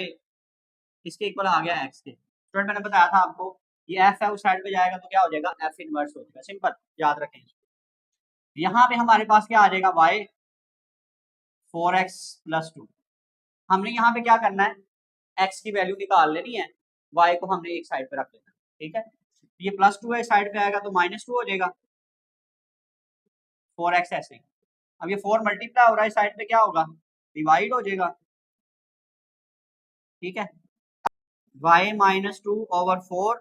[SPEAKER 1] इसके इक्वल आ गया x के। स्टूडेंट मैंने बताया था आपको, ये f है, उस साइड पे जाएगा तो क्या हो जाएगा, f इनवर्स हो जाएगा, सिंपल याद रखें। यहाँ पे हमारे पास क्या आ जाएगा, y 4x प्लस 2। हमने यहाँ पे क्या करना है, x की वैल्यू निकाल लेनी है, y को हमने एक साइड पे रख लेना, ठीक है। ये प्लस 2 है, साइड पे आएगा तो माइनस 2 हो जाएगा, 4x ऐसे। अब ये 4 मल्टीप्लाई हो रहा है, साइड पे क्या होगा, डिवाइड हो जाएगा, ठीक है। y माइनस 2 ओवर 4,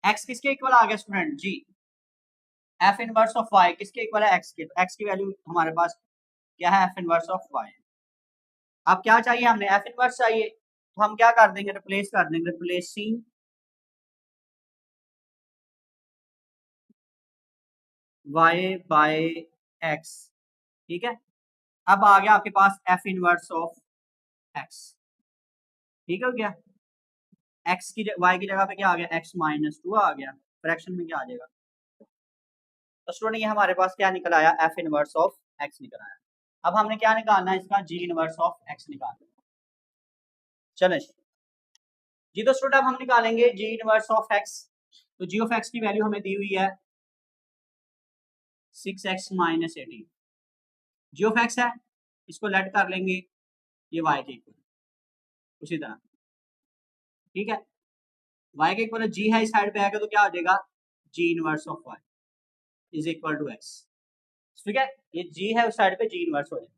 [SPEAKER 1] x किसके इक्वल आ गया स्टूडेंट, जी। f इनवर्स ऑफ y किसके इक्वल है, x के, तो x की वैल्यू हमारे पास क्या है, f इनवर्स ऑफ y। अब क्या चाहिए, हमने f इनवर्स चाहिए, तो हम क्या कर देंगे, रिप्लेस कर देंगे, रिप्लेसिंग y बाय x, ठीक है। अब आ गया आपके पास f इनवर्स ऑफ x, ठीक है क्या, x की y की जगह पे क्या आ गया, x माइनस 2 आ गया, फ्रैक्शन में क्या आ जाएगा। तो स्टूडेंट ये हमारे पास क्या निकल आया, f इनवर्स ऑफ x निकल आया। अब हमने क्या निकालना है, इसका g इनवर्स ऑफ x निकालना है। चलें जी, तो स्टूडेंट अब हम निकालेंगे g इनवर्स ऑफ x। तो g ऑफ x की वैल्यू हमें दी हुई है 6x minus 18। Ji of x है, इसको लेट कर लेंगे ये y के इक्वल, उसी तरह, ठीक है। y के इक्वल g है, इस साइड पे आएगा तो क्या हो जाएगा, g inverse of y is equal to x, ठीक है। ये g है, उस साइड पे g इनवर्स हो जाएगा।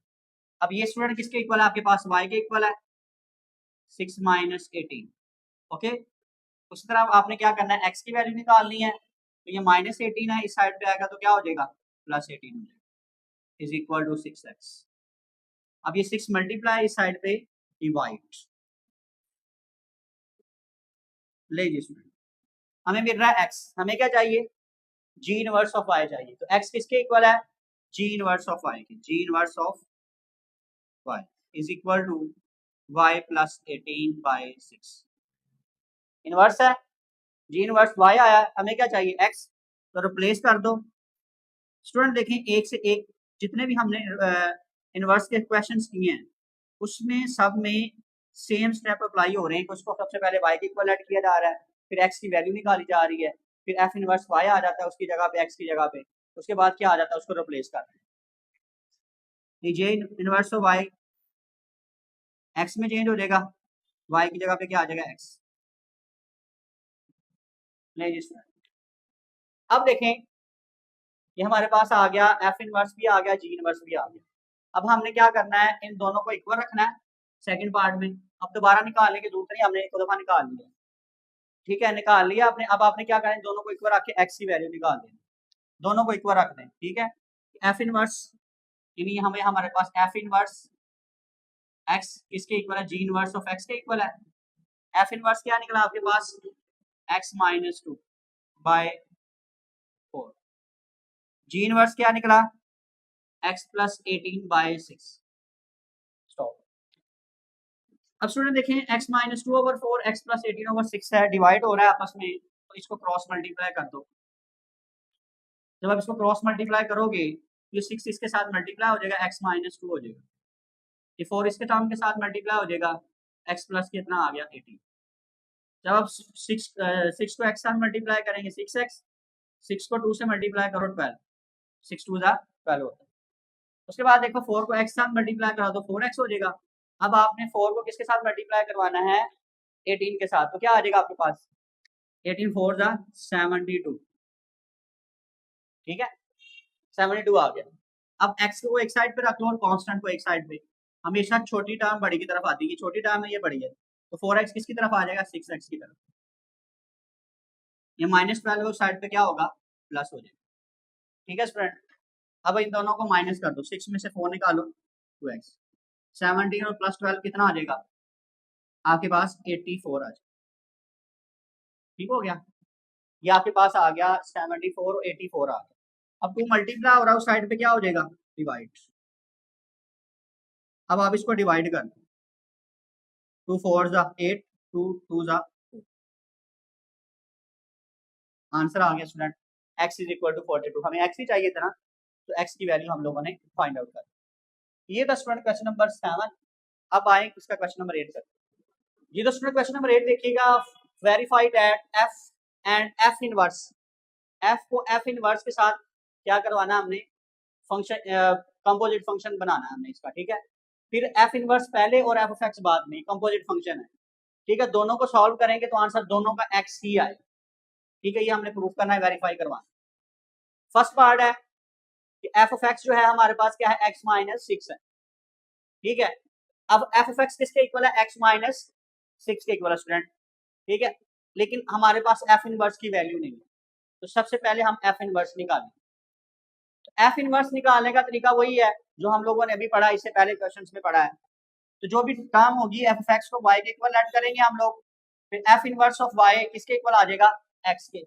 [SPEAKER 1] अब ये स्टूडेंट किसके इक्वल है, आपके पास y के इक्वल है 6 माइनस 18, ओके। उसी तरह आपने क्या करना है, x की वैल्यू निकालनी है, तो ये माइनस 18 है, इस साइड पे आएगा तो क्या हो जाएगा, प्लस 18 हो जाएगा, इज इक्वल टू 6x। अब ये 6 मल्टीप्लाई इस साइड पे डिवाइड, ले जी स्टूडेंट, हमें मिल रहा है x, हमें क्या चाहिए, g इनवर्स ऑफ y चाहिए। तो x किसके इक्वल है, g इनवर्स ऑफ y की, g inverse of y is equal to y plus 18 by 6। Inverse है, जी इनवर्स y आया, हमें क्या चाहिए, x, तो रिप्लेस कर दो। स्टूडेंट देखें, एक से एक जितने भी हमने इनवर्स के क्वेश्चंस किए हैं, उसमें सब में सेम स्टेप अप्लाई हो रहे हैं। उसको सबसे पहले y के इक्वल ऐड किया जा रहा है, फिर x की वैल्यू निकाली जा रही है, फिर f इनवर्स y आ जाता है उसकी जगह पे, x की जगह पे, उसके बाद क्या आ जाता है, उसको रिप्लेस कर रहे हैं। j inverse of y x में चेंज हो जाएगा, y की जगह पे क्या आ जाएगा, x। नहीं जी अब देखें ये हमारे पास आ गया एफ इनवर्स भी आ गया, जी इनवर्स भी आ गया। अब हमने क्या करना है, इन दोनों को इक्वल रखना है सेकंड पार्ट में। अब दोबारा निकालने की जरूरत नहीं, हमने एक दफा निकाल लिया, ठीक है, निकाल लिया आपने। अब आपने क्या करना है, दोनों को इक्वल रख के एक्स की वैल्यू निकाल देनी, दोनों को इक्वल रख दें, ठीक है। एफ इनवर्स यानी हमें हमारे पास एफ इनवर्स एक्स किसके इक्वल है, जी इनवर्स ऑफ एक्स के इक्वल है। एफ इनवर्स क्या निकला आपके पास, x minus 2 by 4। G inverse क्या निकला, एक्स प्लस 18 बाय 6। स्टॉप। अब स्टूडेंट देखें x माइनस 2/4 x प्लस 18/6 है, डिवाइड हो रहा है आपस में, तो इसको क्रॉस मल्टीप्लाई कर दो। जब आप इसको क्रॉस मल्टीप्लाई करोगे, ये 6 इसके साथ मल्टीप्लाई हो जाएगा, x माइनस 2 हो जाएगा, ये 4 इसके टर्म के साथ मल्टीप्लाई हो जाएगा, x प्लस कितना आ गया 18। जब आप 6 को x साथ मल्टीप्लाई करेंगे 6x, 6 को 2 से मल्टीप्लाई करो 12, 6 2 12 होता है। उसके बाद देखो 4 को x साथ मल्टीप्लाई करा दो 4x हो जाएगा। अब आपने 4 को किसके साथ मल्टीप्लाई करवाना है, 18 के साथ, तो क्या आ जाएगा आपके पास, 18 4 जा 72, ठीक है, 72 आ गया। अब x को एक साइड पे रख लो और कांस्टेंट को एक साइड पे। हमेशा छोटी टर्म बड़ी की तरफ आती है, ये छोटी टर्म है ये बड़ी है, तो 4x किसकी तरफ आ जाएगा, 6x की तरफ। ये -12 उस साइड पे क्या होगा, प्लस हो जाएगा, ठीक है स्टूडेंट। अब इन दोनों को माइनस कर दो, 6 में से 4 निकालो 2x, 17 और प्लस 12 कितना आ जाएगा आपके पास, 84 आ जाएगा, ठीक हो गया। ये आपके पास आ गया 74 और 84 आ गया। अब 2 मल्टीप्लाई हो रहा है उस साइड पे, क्या हो जाएगा, डिवाइड। अब आप इसको डिवाइड कर दो, 2 4 जा 8, 2 2 जा 2, आंसर आ गया student, x is equal to 42। हमें x ही चाहिए था ना, तो x की वैल्यू हम लोगों ने फाइंड आउट कर। ये था स्टूडेंट क्वेश्चन नंबर 7। अब आए इसका क्वेश्चन नंबर 8 तक। ये तो स्टूडेंट क्वेश्चन नंबर 8 देखिएगा, verify that f and f inverse, f को f इनवर्स के साथ क्या करवाना हमने, फंक्शन कंपोजिट फंक्शन बनाना है हमने इसका, ठीक है। फिर f इनवर्स पहले और f ऑफ x बाद में, कंपोजिट फंक्शन है, ठीक है। दोनों को सॉल्व करेंगे तो आंसर दोनों का x ही आएगा, ठीक है। ये हमने प्रूफ करना है, वेरीफाई करवाना। फर्स्ट पार्ट है कि f ऑफ x जो है हमारे पास क्या है, x माइनस 6 है, ठीक है। अब f ऑफ x किसके इक्वल है, x माइनस 6 के इक्वल है स्टूडेंट, ठीक है। लेकिन हमारे पास f इनवर्स की वैल्यू नहीं है, तो सबसे पहले हम f इनवर्स निकालें। तो f इनवर्स निकालने का तरीका वही है जो हम लोगों ने अभी पढ़ा, इससे पहले क्वेश्चंस में पढ़ा है। तो जो भी टर्म होगी f ऑफ x को y के इक्वल ऐड करेंगे हम लोग, फिर f इनवर्स ऑफ y किसके इक्वल आ जाएगा, x के,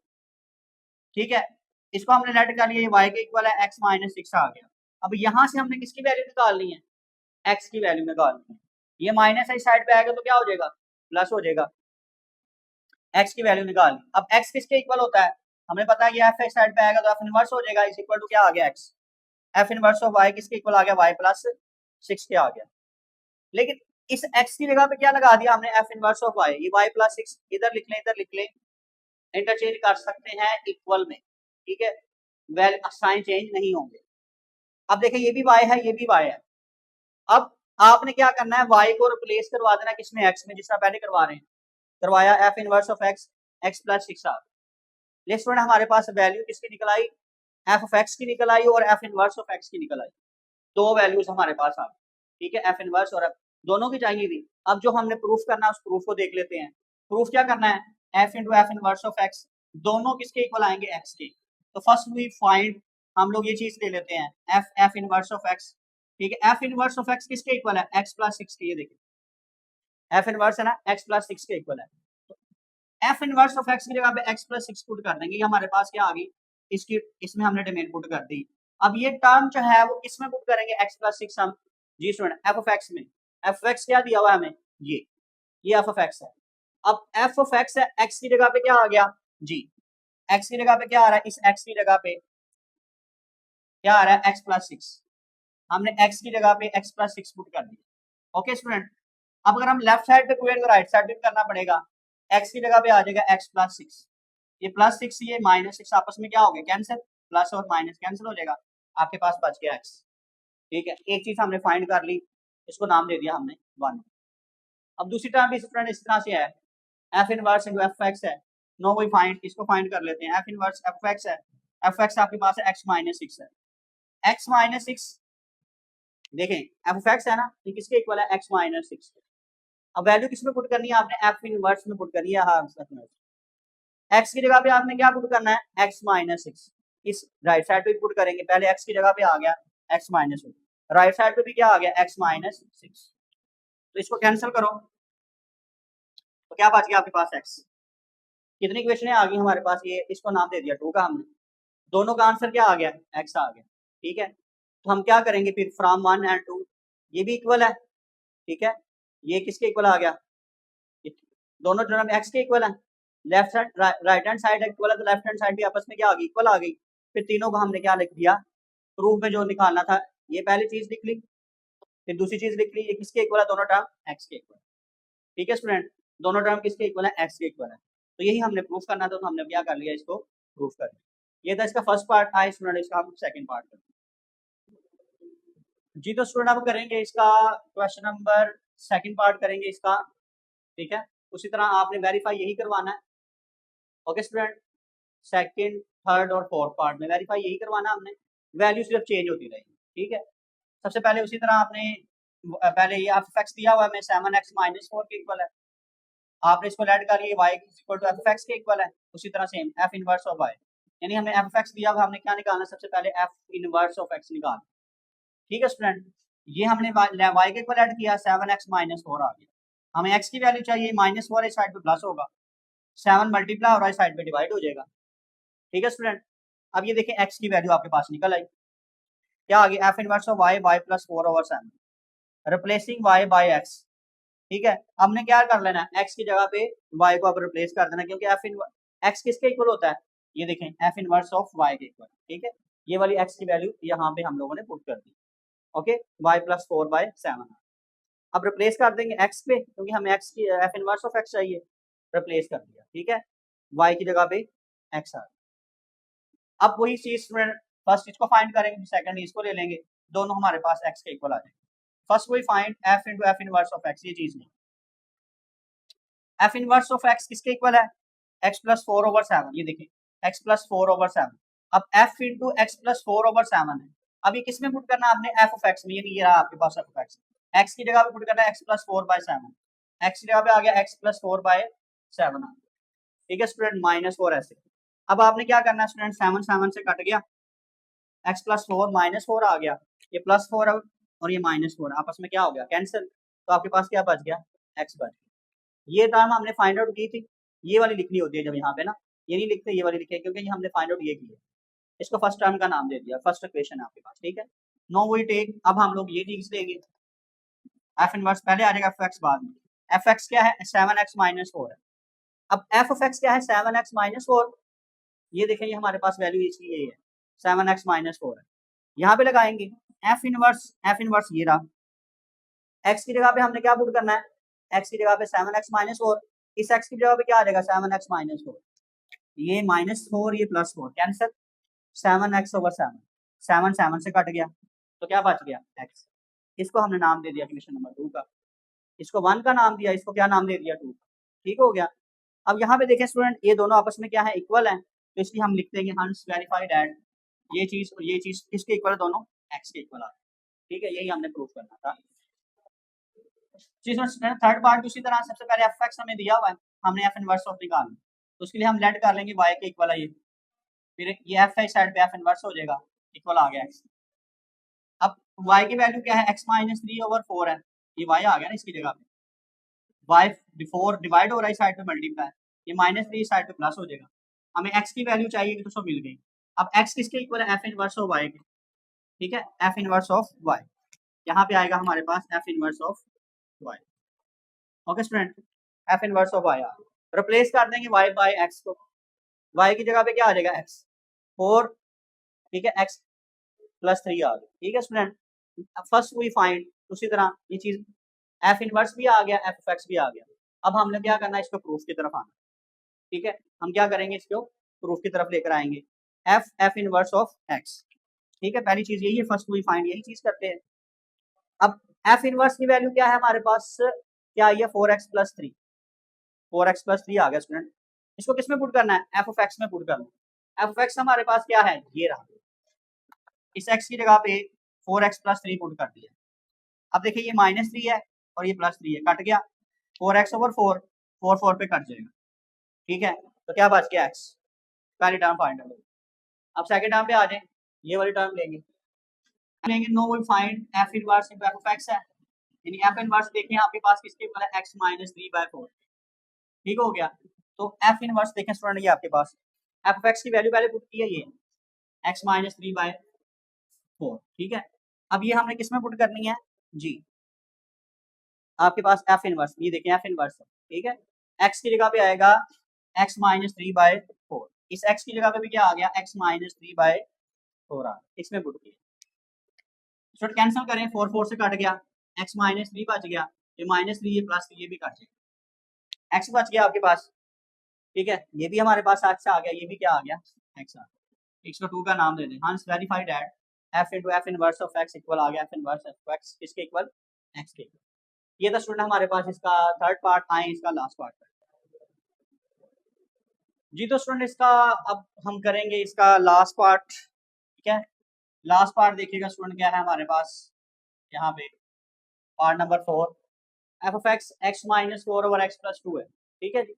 [SPEAKER 1] ठीक है। इसको हमने लेट कर लिया, ये y के इक्वल है, x माइनस 6 आ गया। अब यहाँ से हमने किसकी वैल्यू निकालनी है, x की वैल्यू निकालनी है। ये माइनस इस साइड पे आएगा तो क्या हो जाएगा, प्लस हो जाएगा, x की वैल्यू निकालनी। अब x किसके इक्वल होता है, हमें पता है ये f इस साइड पे आएगा तो f इनवर्स हो जाएगा, इस इक्वल टू क्या आ गया, x। f inverse of y किसके इक्वल आ गया, y प्लस 6 के आ गया। लेकिन इस x की जगह पे क्या लगा दिया हमने, f इनवर्स ऑफ y, ये y प्लस 6 इधर लिख लें, इधर लिख लें, इंटरचेंज कर सकते हैं इक्वल में, ठीक है, वैल्यू साइन चेंज नहीं होंगे। अब देखिए ये भी y है, ये भी y है। अब आपने क्या करना है, y को रिप्लेस करवा देना किसमें, x में, जिस तरह पहले करवा रहे हैं, करवाया f inverse of x, x plus 6 आ गया। स्टूडेंट हमारे पास वैल्यू किसकी निकल आई, f ऑफ x की निकल आई और f इनवर्स ऑफ x की निकल आई, दो वैल्यूज हमारे पास आ गई, ठीक है, f इनवर्स और f दोनों की चाहिए थी। अब जो हमने प्रूफ करना है उस प्रूफ को देख लेते हैं। प्रूफ क्या करना है, f into F inverse of x, दोनों किसके इक्वल आएंगे, x के। तो फर्स्ट वी फाइंड, हम लोग ये चीज ले लेते हैं, f इनवर्स ऑफ x, ठीक है। f इनवर्स ऑफ x किसके इक्वल है, x प्लस 6 के, ये देखिए f इनवर्स है ना, x प्लस 6 के इक्वल है। तो f इनवर्स ऑफ x की जगह पे x प्लस 6 पुट कर देंगे, ये हमारे पास क्या आ गई, इसकी इसमें हमने डोमेन पुट कर दी। अब ये टर्म जो है वो किसमें पुट करेंगे, x प्लस 6 हम, जी स्टूडेंट f ऑफ x में। f ऑफ x क्या दिया हुआ है हमें, ये f ऑफ x है। अब f ऑफ x है, x की जगह पे क्या आ गया, जी x की जगह पे क्या आ रहा है, इस x की जगह पे क्या आ रहा है, x प्लस 6, हमने x की जगह पे x प्लस 6 पुट कर दिया, ओके स्टूडेंट। अब अगर हम लेफ्ट साइड पे क्वेश्चन को राइट साइड पे करना पड़ेगा, x की जगह पे आ जाएगा x प्लस 6, ये प्लस 6 ये माइनस 6 आपस में क्या हो गया, कैंसिल, प्लस और माइनस कैंसिल हो जाएगा, आपके पास बच गया x, ठीक है। एक चीज हमने फाइंड कर ली, इसको नाम दे दिया हमने 1। अब दूसरी टर्म भी स्टूडेंट इस तरह से है, f inverse into f of x है, नो वी फाइंड, इसको फाइंड कर लेते हैं। एफ इनवर्स एफ एक्स है, एफ एक्स आपके पास है एक्स माइनस सिक्स है, एक्स माइनस सिक्स देखें एफ एक्स है ना, ये किसके इक्वल है एक्स माइनस सिक्स। अब वैल्यू किस में पुट करनी है आपने, एफ इनवर्स में पुट करनी है। हाँ एक्स की जगह पे आपने क्या पुट करना है एक्स माइनस सिक्स, इस राइट साइड पे पुट करेंगे। पहले एक्स की जगह पे आ गया x minus six, right side पे भी क्या आ गया एक्स माइनस सिक्स, तो इसको कैंसिल करो तो क्या बच गया आपके पास एक्स। कितनी इक्वेशन आ गई हमारे पास, ये इसको नाम दे दिया टू का हमने, दोनों का आंसर क्या आ गया एक्स आ गया। ठीक है, तो हम क्या करेंगे फिर फ्रॉम वन एंड टू, ये भी इक्वल है। ठीक है, ये किसके इक्वल आ गया, दोनों टर्म एक्स के इक्वल है, left side right hand side equal है तो लेफ्ट हैंड साइड भी आपस में क्या आ गई इक्वल आ गई। फिर तीनों को हमने क्या लिख दिया, प्रूफ में जो निकालना था ये पहली चीज लिख ली, फिर दूसरी चीज लिख ली, ये किसके इक्वल है दोनों टर्म एक्स के इक्वल। ठीक है स्टूडेंट, दोनों टर्म किसके इक्वल है एक्स के इक्वल है, तो यही हमने प्रूफ करना था, तो हमने क्या कर लिया इसको प्रूफ कर लिया। ये था इसका फर्स्ट पार्ट था स्टूडेंट, इसका हम सेकंड पार्ट करते हैं। जी तो स्टूडेंट अब करेंगे इसका क्वेश्चन नंबर सेकंड पार्ट करेंगे इसका। ठीक है, उसी तरह आपने वेरीफाई यही करवाना है। ओके स्टूडेंट, सेकंड थर्ड और फोर्थ पार्ट में वेरीफाई यही करवाना हमने, वैल्यू सिर्फ चेंज होती रहेगी। ठीक है, सबसे पहले उसी तरह आपने पहले ये एफ एक्स दिया हुआ है, 7x माइनस 4 के इक्वल है, आपने इसको ऐड कर लिया y equal to F X के इक्वल है। उसी तरह same F inverse of y, यानी हमें एफ एक्स दिया हुआ, हमने क्या निकालना है सबसे पहले एफ इनवर्स ऑफ x निकालना। ठीक है स्टूडेंट, ये हमने y के इक्वल ऐड किया 7x माइनस 4 आ गया, हमें x की वैल्यू चाहिए माइनस 4 इस साइड पे प्लस होगा, 7 मल्टीप्लाई और इस साइड पे डिवाइड हो जाएगा। ठीक है स्टूडेंट, अब ये देखें x की वैल्यू आपके पास निकल आई, क्या आ गई F inverse of y plus 4/7 replacing y by x। ठीक है, हमने क्या कर लेना है x की जगह पे y को अब रिप्लेस कर देना, क्योंकि x किसके इक्वल होता है, ये देखें एफ इनवर्स ऑफ y के इक्वल। ठीक है, ये वाली x की वैल्यू यहाँ पे हम लोगों ने पुट कर दी। ओके, y प्लस 4/7 अब रिप्लेस कर देंगे x पे, क्योंकि हमें x की एफ इनवर्स ऑफ x चाहिए, रिप्लेस कर दिया। ठीक है, y की जगह पे x आ गया। अब वही चीज फर्स्ट इसको फाइंड करेंगे, सेकंड इसको ले लेंगे, दोनों हमारे पास x के इक्वल आ जाएंगे। फर्स्ट वही find f into F inverse of x, ये चीज नहीं, एफ इनवर्स ऑफ x किसके इक्वल है x प्लस 4/7, ये देखिए x प्लस 4/7। अब f इंटू एक्स प्लस 4/7 है, अब ये किस में पुट करना है आपने एफ ऑफ x में, यानी ये रहा आपके पास एफ ऑफ x की जगह पे पुट करना है x प्लस 4/7, x की जगह पे आ गया x प्लस 4/7। ठीक है स्टूडेंट, माइनस 4 ऐसे। अब आपने क्या करना है स्टूडेंट, 7 से कट गया, x प्लस 4 माइनस 4 आ गया, ये प्लस 4 और ये माइनस 4 आपस में क्या हो गया कैंसिल, तो आपके पास क्या बच गया x बच गया। ये टर्म हमने फाइंड आउट की थी, ये वाली लिखनी होती है जब यहाँ पे ना, ये नहीं लिखते, ये वाली लिखे, क्योंकि ये हमने फाइंड आउट ये की है, इसको फर्स्ट टर्म का नाम दे दिया, फर्स्ट इक्वेशन है आपके पास। ठीक है, नो वी टेक, अब हम लोग ये चीज लेंगे, एफ इनवर्स पहले आ जाएगा एफ एक्स बाद में, एफ एक्स क्या है 7x माइनस 4 है, अब एफ ऑफ एक्स क्या है 7x माइनस 4, ये देखें ये हमारे पास वैल्यू इसकी यही है 7x माइनस 4 है, यहाँ पे लगाएंगे एफ इनवर्स ये रहा, एक्स की जगह पे हमने क्या पुट करना है, एक्स की जगह पे 7x माइनस 4, इस एक्स की जगह पे क्या आ जाएगा 7x माइनस 4, ये माइनस 4 ये प्लस 4 कैंसिल, 7x/7, 7 से कट गया तो क्या बच गया x, इसको हमने नाम दे दिया इक्वेशन नंबर 2 का, इसको 1 का नाम दिया, इसको क्या नाम दे दिया 2। ठीक हो गया, अब यहाँ पे देखें स्टूडेंट ये दोनों आपस में क्या है इक्वल है, तो इसलिए हम लिखते हैं कि हंस वेरीफाइड एट ये चीज और ये चीज किसके इक्वल है, दोनों x के इक्वल आ। ठीक है, यही हमने प्रूव करना था। थर्ड पार्ट उसी तरह, सबसे पहले एफ एक्स हमें दिया हुआ है, हमने एफ इनवर्स ऑफ निकालना, तो उसके लिए हम लेट कर लेंगे y के इक्वल है ये, फिर ये एफ है साइड पे एफ इनवर्स हो जाएगा, इक्वल आ गया x। अब y की वैल्यू क्या है x माइनस 3/4 है, ये y आ गया ना इसकी जगह पे, y बिफोर डिवाइड हो रहा है साइड पे मल्टीप्लाई, ये -3 साइड पे प्लस हो जाएगा, हमें x की वैल्यू चाहिए तो मिल गई। अब x किसके इक्वल है एफ इनवर्स ऑफ y के। ठीक है, एफ इनवर्स ऑफ y, यहाँ पे आएगा हमारे पास f inverse of y। Okay student, f inverse of y आ रिप्लेस कर देंगे y बाय x को, y की जगह पे क्या आ जाएगा x 4, ठीक है x प्लस 3 आ गया। ठीक है स्टूडेंट, फर्स्ट वी फाइंड, उसी तरह ये चीज एफ इनवर्स भी आ गया एफ ऑफ एक्स भी आ गया, अब हमने क्या करना है इसको प्रूफ की तरफ आना। ठीक है, हम क्या करेंगे इसको प्रूफ की तरफ लेकर आएंगे, एफ इनवर्स ऑफ एक्स। ठीक है, पहली चीज यही है, फर्स्ट वी फाइंड यही चीज करते हैं। अब एफ इनवर्स की वैल्यू क्या है हमारे पास, क्या आई है 4x प्लस 3 आ गया स्टूडेंट, इसको किस में पुट करना है, एफ ऑफ एक्स में पुट करना है। एफ ऑफ एक्स हमारे पास क्या है, ये रहा, इस एक्स की जगह पे 4x प्लस 3 पुट कर दिया। अब देखिए ये -3 है और ये +3 है, कट गया 4x ओवर 4, 4 4 पे कट जाएगा, ठीक है। तो क्या बच गया x, पहली टर्म फाइंड करो। अब सेकंड टर्म पे आ जाए, ये वाली टर्म लेंगे, now we find F inverse into F of X है, यानी एफ इनवर्स देखिए आपके पास किसके इक्वल है, x - 3/4, ठीक हो गया। तो एफ इनवर्स देखें स्टूडेंट, ये आपके पास एफ ऑफ एक्स की वैल्यू पहले पुट की है, ये x - 3/4, ठीक है। अब ये हमने किस में पुट करनी है जी, आपके पास एफ इनवर्स, ये देखें एफ इनवर्स है, ठीक है। x की जगह पे आएगा x - 3/4, इस x की जगह पे भी क्या आ गया, x - 3/4 आ, इसमें पुट किया। शॉर्ट कैंसिल करें, 4 4 से कट गया, x - 3 बच गया, ये -3 ये +3 ये भी कट जाएगा, x बच गया आपके पास, ठीक है। ये भी हमारे पास x आ गया, ये भी क्या आ गया, x आ गया। x को 2 का नाम दे दें, hence verified that f into f inverse of x equal आ गया f इनवर्स ऑफ x किसके इक्वल, x के। ये तो स्टूडेंट हमारे पास इसका थर्ड पार्ट, आए इसका लास्ट पार्ट जी। तो स्टूडेंट इसका अब हम करेंगे इसका लास्ट पार्ट, ठीक है। लास्ट पार्ट देखिएगा स्टूडेंट, क्या है हमारे पास यहाँ पे part number 4, F of X x - 4 over x + 2 है, ठीक है जी।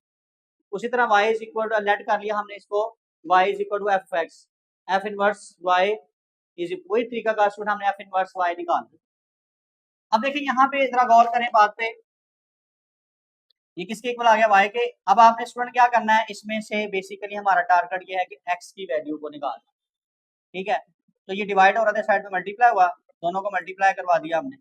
[SPEAKER 1] उसी तरह y is equal to, let कर लिया हमने इसको, y is equal to F of X, F inverse y is, वही तरीका का स्टूडेंट हमने एफ इनवर्स y निकालना। अब देखिए यहाँ पे जरा गौर करें बात पे, ये किसके इक्वल आ गया, y के। अब आपने स्टूडेंट क्या करना है, इसमें से बेसिकली हमारा टारगेट ये है कि x की वैल्यू को निकालना, ठीक है। तो ये डिवाइड हो रहा था, साइड में मल्टीप्लाई हुआ, दोनों को मल्टीप्लाई करवा दिया हमने,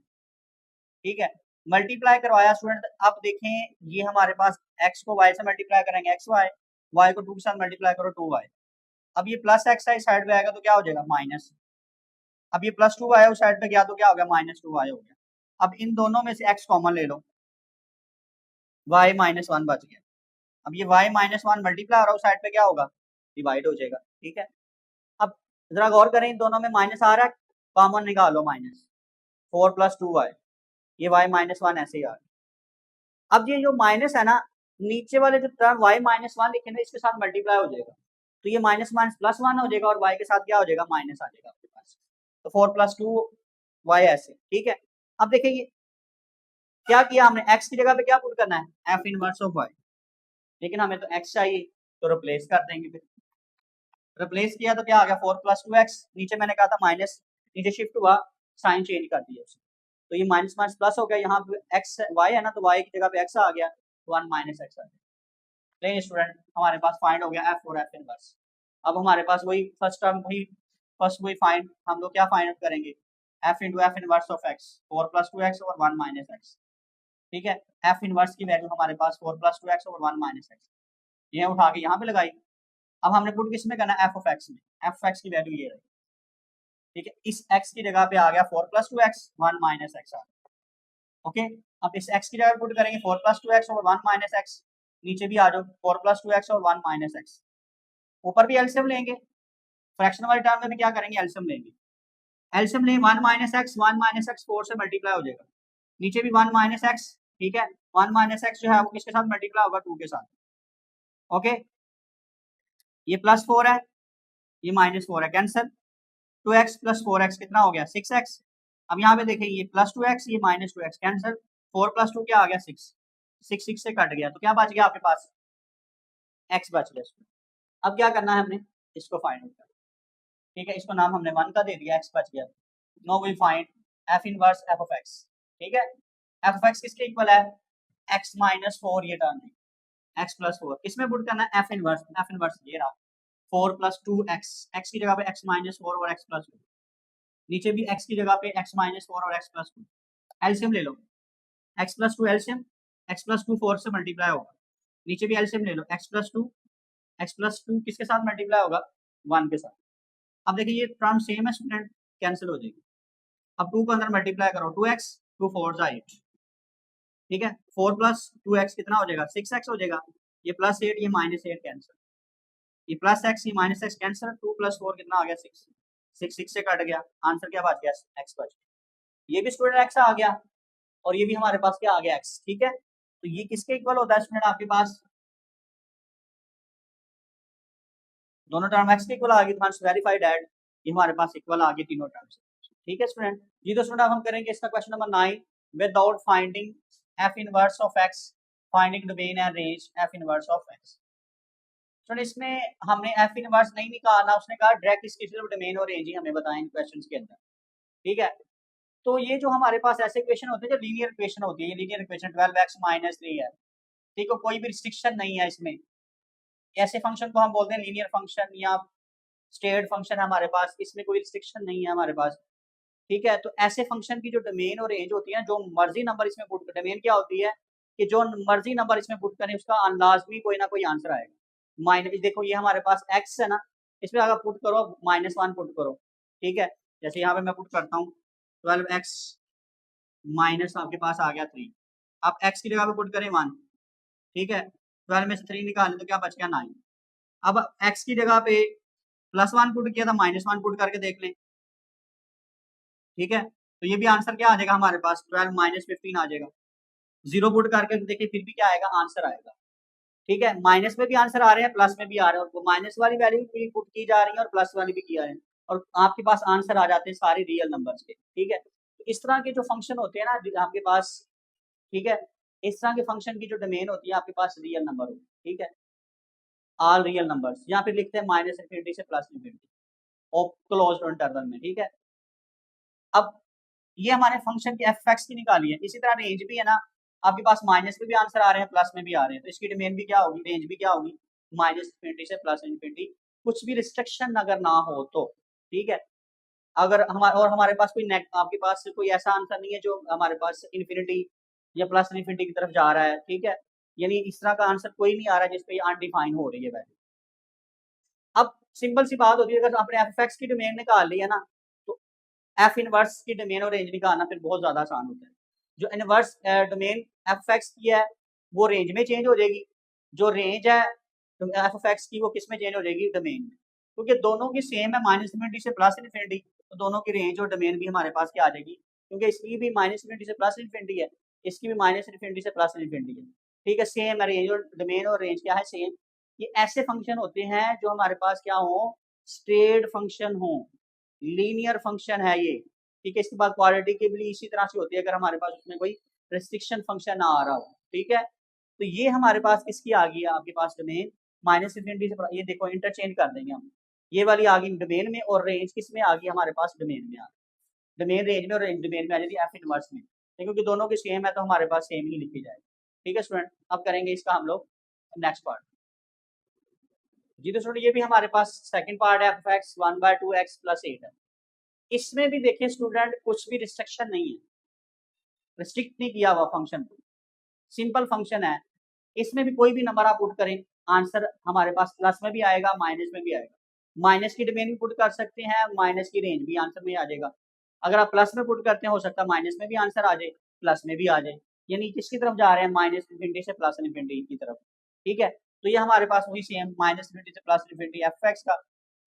[SPEAKER 1] ठीक है। मल्टीप्लाई करवाया स्टूडेंट, अब देखें ये हमारे पास x को y से मल्टीप्लाई करेंगे xy, y को 2 के साथ मल्टीप्लाई करो 2y। अब ये प्लस x है, इस साइड पे आएगा तो क्या हो जाएगा माइनस, अब ये +2 आया उस साइड पे गया तो क्या हो गया, -2y हो गया। अब इन दोनों में से x कॉमन ले लो, y - 1 बच गया। अब ये y - 1 मल्टीप्लाई हो रहा है, उस साइड पे क्या होगा, डिवाइड हो जाएगा, ठीक है। अब जरा गौर करें, इन दोनों में माइनस आ रहा है, कॉमन निकालो, -4 + 2y, ये y - 1 ऐसे ही आ रहा। अब ये जो माइनस है ना, नीचे वाले जो टर्म y - 1 लिखे ना, इसके साथ मल्टीप्लाई हो जाएगा, तो ये माइनस माइनस +1 हो जाएगा और y के साथ क्या हो जाएगा, माइनस आ जाएगा आपके पास। तो 4 + 2y ऐसे, ठीक है। अब देखिए ये क्या किया हमने, x की जगह पे क्या पुट करना है, f इनवर्स ऑफ y, लेकिन हमें तो x चाहिए, तो रिप्लेस कर देंगे। फिर रिप्लेस किया तो क्या आ गया, 4 + 2x, नीचे मैंने कहा था माइनस, नीचे शिफ्ट हुआ, साइन चेंज कर दिया उसने, तो ये माइनस माइनस प्लस हो गया, यहाँ पे x y है ना, तो y की जगह पे x आ गया, 1 - x आ गया। लेकिन स्टूडेंट हमारे पास फाइंड हो गया f और f इनवर्स। अब हमारे पास वही फर्स्ट टर्म, वही फाइंड, हम लोग क्या फाइंड आउट करेंगे, f into f inverse of x, 4 + 2x और 1 - x, ठीक है। f इनवर्स की वैल्यू हमारे पास 4 + 2x और 1 - x, ये उठा के यहाँ पे लगाई। अब हमने पुट किस में करना है, f ऑफ x में, f ऑफ x की वैल्यू ये रही, ठीक है। इस x की जगह पे आ गया 4 + 2x 1 - x आ गया, ओके। अब इस x की जगह पुट करेंगे 4 + 2x और 1 - x, नीचे भी आ जाओ 4 + 2x और 1 - x, ऊपर भी एलसीएम लेंगे, फ्रैक्शन वाली टर्म में भी क्या करेंगे, एलसीएम लेंगे। एलसीएम ले 1 - x, 1 - x 4 से मल्टीप्लाई हो जाएगा, नीचे भी 1 - x, ठीक है। 1 - x जो है वो किसके साथ मल्टीप्लाई होगा, 2 के साथ, ओके। ये +4 है, ये -4 है, कैंसिल, 2x + 4x कितना हो गया, 6x। अब यहाँ पे देखें, ये +2x, ये -2x, कैंसिल, 4 + 2 क्या आ गया, 6, 6 6 से कट गया, तो क्या बच गया आपके पास, x बच गया। अब क्या करना है हमने, इसको फाइंड आउट करना, ठीक है। इसको नाम हमने 1 का दे दिया, x बच गया। Now we find f inverse f of x, ठीक है। f ऑफ x किसके इक्वल है, x - 4, ये टर्म है, x + 4, इसमें पुट करना है f इनवर्स ये रहा, 4 + 2x, x की जगह पे x - 4 और x + 2, नीचे भी x की जगह पे x - 4 और x + 2, एलसीएम ले लो, x + 2 एलसीएम, x + 2 4 से मल्टीप्लाई होगा, नीचे भी एलसीएम ले लो, x + 2, x + 2 किसके साथ मल्टीप्लाई होगा, 1 के साथ। अब देखिए ये टर्म सेम है स्टूडेंट, कैंसिल हो जाएगी। अब 2 को अंदर मल्टीप्लाई करो, 2x 2 4 8, ठीक है। 4 + 2x कितना हो जाएगा, 6x हो जाएगा, ये +8 ये -8 कैंसिल, ये +x ये -x कैंसिल, 2 + 4 कितना आ गया, 6, 6 6 से कट गया, आंसर क्या बच गया, x बच गया। ये भी स्टूडेंट x आ गया और ये भी हमारे पास क्या आ गया, x, ठीक है। तो ये किसके इक्वल होता है स्टूडेंट आपके पास, दोनों टर्म x के इक्वल आ गई, तो वेरीफाई दैट ये हमारे पास इक्वल आ गई तीनों टर्म्स। ठीक है स्टूडेंट जी। तो स्टूडेंट अब हम करेंगे इसका question number 9, without finding f inverse of x, finding domain and range f inverse of x। Student इसमें हमने f इनवर्स नहीं निकालना, उसने कहा डायरेक्ट इसकी सिर्फ डोमेन और रेंज ही हमें बताएं क्वेश्चंस के अंदर। ठीक है, तो ये जो हमारे पास ऐसे क्वेश्चन होते हैं जो लीनियर इक्वेशन होती है, ये लीनियर इक्वेशन 12x - 3 है, ठीक है, कोई भी रिस्ट्रिक्शन नहीं है इसमें। ऐसे फंक्शन को हम बोलते हैं लीनियर फंक्शन या स्टेट फंक्शन, हमारे पास इसमें कोई रिस्ट्रिक्शन नहीं है हमारे पास। ठीक है, तो ऐसे फंक्शन की जो डोमेन और रेंज होती है, जो मर्जी नंबर इसमें पुट कर, डोमेन क्या होती है कि जो मर्जी नंबर इसमें पुट करें उसका लाजमी कोई ना कोई आंसर आएगा। माइनस, देखो ये हमारे पास x है ना, इसमें अगर पुट करो -1 पुट करो, ठीक है, जैसे यहाँ पे मैं पुट करता हूँ 12x माइनस आपके पास आ गया 3, आप x की जगह पे पुट करें 1, ठीक है, 12 में से 3 निकालें तो क्या बच गया 9। अब x की जगह पे +1 पुट किया था, -1 पुट करके देख लें, ठीक है, तो ये भी आंसर क्या आ जाएगा हमारे पास 12 - 15 आ जाएगा। 0 पुट करके देखिए फिर भी क्या आएगा, आंसर आएगा। ठीक है, माइनस में भी आंसर आ रहे हैं, प्लस में भी आ रहे हैं, और माइनस वाली वैल्यू भी पुट की जा रही है और प्लस वाली भी किया है, और आपके पास आंसर आ जाते हैं सारे रियल नंबर्स के। ठीक है, तो इस तरह के जो फंक्शन होते हैं ना आपके पास, ठीक है, इस तरह के फंक्शन की जो डोमेन होती है आपके पास रियल नंबर होती है। ठीक है, ऑल रियल नंबर्स, या फिर लिखते हैं -∞ से +∞ और क्लोज्ड इंटरवल में। ठीक है, अब ये हमारे फंक्शन की f(x) की निकाली है। इसी तरह रेंज भी है ना, आपके पास माइनस में भी आंसर आ रहे हैं, प्लस में भी आ रहे हैं, तो इसकी डोमेन भी क्या होगी, रेंज भी क्या होगी, -∞ से +∞, कुछ भी रिस्ट्रिक्शन अगर ना हो तो। ठीक है, अगर हमारे पास कोई आपके पास कोई ऐसा आंसर नहीं है जो हमारे पास इन्फिनिटी या +∞ की तरफ जा रहा है। ठीक है, यानी इस तरह का आंसर कोई नहीं आ रहा है जिसपे ये अनडिफाइन हो रही है वैल्यू। अब सिंपल सी बात होती है, अगर आपने f(x) की डोमेन निकाल ली है ना, तो f इनवर्स की डोमेन और रेंज निकालना फिर बहुत ज्यादा आसान होता है। जो इनवर्स डोमेन f(x) की है वो रेंज में चेंज हो जाएगी, जो रेंज है f(x) की वो किस में चेंज हो जाएगी, डोमेन में, क्योंकि दोनों की सेम है -∞ से +∞, तो दोनों की रेंज और डोमेन भी हमारे पास क्या आ जाएगी, क्योंकि इसकी भी -∞ से +∞ है, इसकी भी -∞ से +∞ है। ठीक है, सेम है रेंज और डोमेन, और रेंज क्या है, सेम। ये ऐसे फंक्शन होते हैं जो हमारे पास क्या हो, स्टेट फंक्शन हो, लीनियर फंक्शन है ये। ठीक है, इसके बाद क्वाड्रेटिक की भी इसी तरह से होती है, अगर हमारे पास उसमें कोई रेस्ट्रिक्शन फंक्शन ना आ रहा हो। ठीक है, तो ये हमारे पास किसकी आ गई है, आपके पास डोमेन -∞ से, ये देखो इंटरचेंज कर देंगे हम, ये वाली आ गई डोमेन में, और रेंज किस में आ गई, हमारे पास डोमेन में आ गई, डोमेन रेंज में और रेंज डोमेन में आ जाती है f इनवर्स में, क्योंकि दोनों की सेम है तो हमारे पास सेम ही लिखी जाएगी। ठीक है स्टूडेंट, अब करेंगे इसका हम लोग नेक्स्ट पार्ट जी। तो स्टूडेंट ये भी हमारे पास सेकंड पार्ट है, f(x) 1/2x + 8 है। इसमें भी देखिए स्टूडेंट कुछ भी रिस्ट्रिक्शन नहीं है, रिस्ट्रिक्ट नहीं किया हुआ फंक्शन को, सिंपल फंक्शन है, इसमें भी कोई भी नंबर आप पुट करें आंसर हमारे पास प्लस में भी आएगा, माइनस में भी आएगा। माइनस की डोमेन भी पुट कर सकते हैं, माइनस की रेंज भी आंसर में आ जाएगा। अगर आप प्लस में पुट करते हैं, हो सकता है माइनस में भी आंसर आ जाए, प्लस में भी आ जाए, यानी किसकी तरफ जा रहे हैं, -∞ से +∞ की तरफ। ठीक है, तो ये हमारे पास वही सेम -∞ से +∞ f(x) का।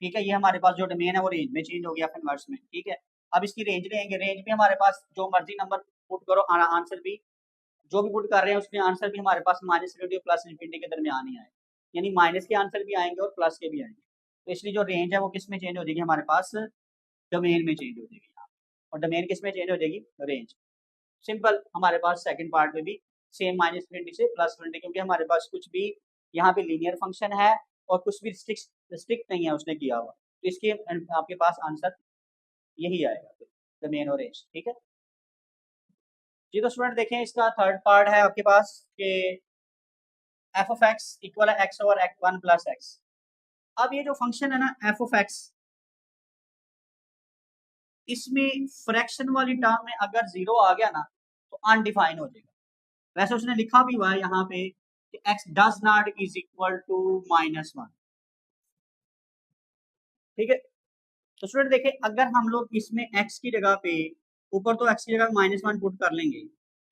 [SPEAKER 1] ठीक है, ये हमारे पास जो डोमेन है वो रेंज में चेंज हो गया, इनवर्स में। ठीक है, अब इसकी रेंज लेंगे, रेंज भी हमारे पास जो मर्जी नंबर पुट करो, आंसर भी जो भी पुट कर रहे हैं उसमें आंसर भी हमारे पास -∞ और +∞ के दरमियान ही आए, यानी माइनस के आंसर भी आएंगे और प्लस के भी आएंगे। तो इसलिए जो रेंज है वो किस में चेंज हो जाएगी, हमारे पास डोमेन में चेंज हो जाएगी यहाँ, और डोमेन किस में चेंज हो जाएगी, रेंज। सिंपल, हमारे पास सेकंड पार्ट में भी सेम -∞ से +∞, क्योंकि हमारे पास कुछ भी यहाँ पे लीनियर फंक्शन है और कुछ भी रिस्ट्रिक्ट नहीं है उसने किया हुआ, तो इसके आपके पास आंसर यही आएगा, डोमेन और रेंज। ठीक है जी। तो स्टूडेंट देखें इसका थर्ड पार्ट है आपके पास कि f(x) इक्वल है x/(1 + x). अब ये जो फंक्शन है ना f(x), इसमें फ्रैक्शन वाली टर्म में अगर 0 आ गया ना तो अनडिफाइन हो जाएगा। वैसे उसने लिखा भी हुआ है यहाँ पे कि x does not is equal to -1। ठीक है, तो स्टूडेंट देखें अगर हम लोग इसमें x की जगह पे, ऊपर तो x की जगह -1 पुट कर लेंगे,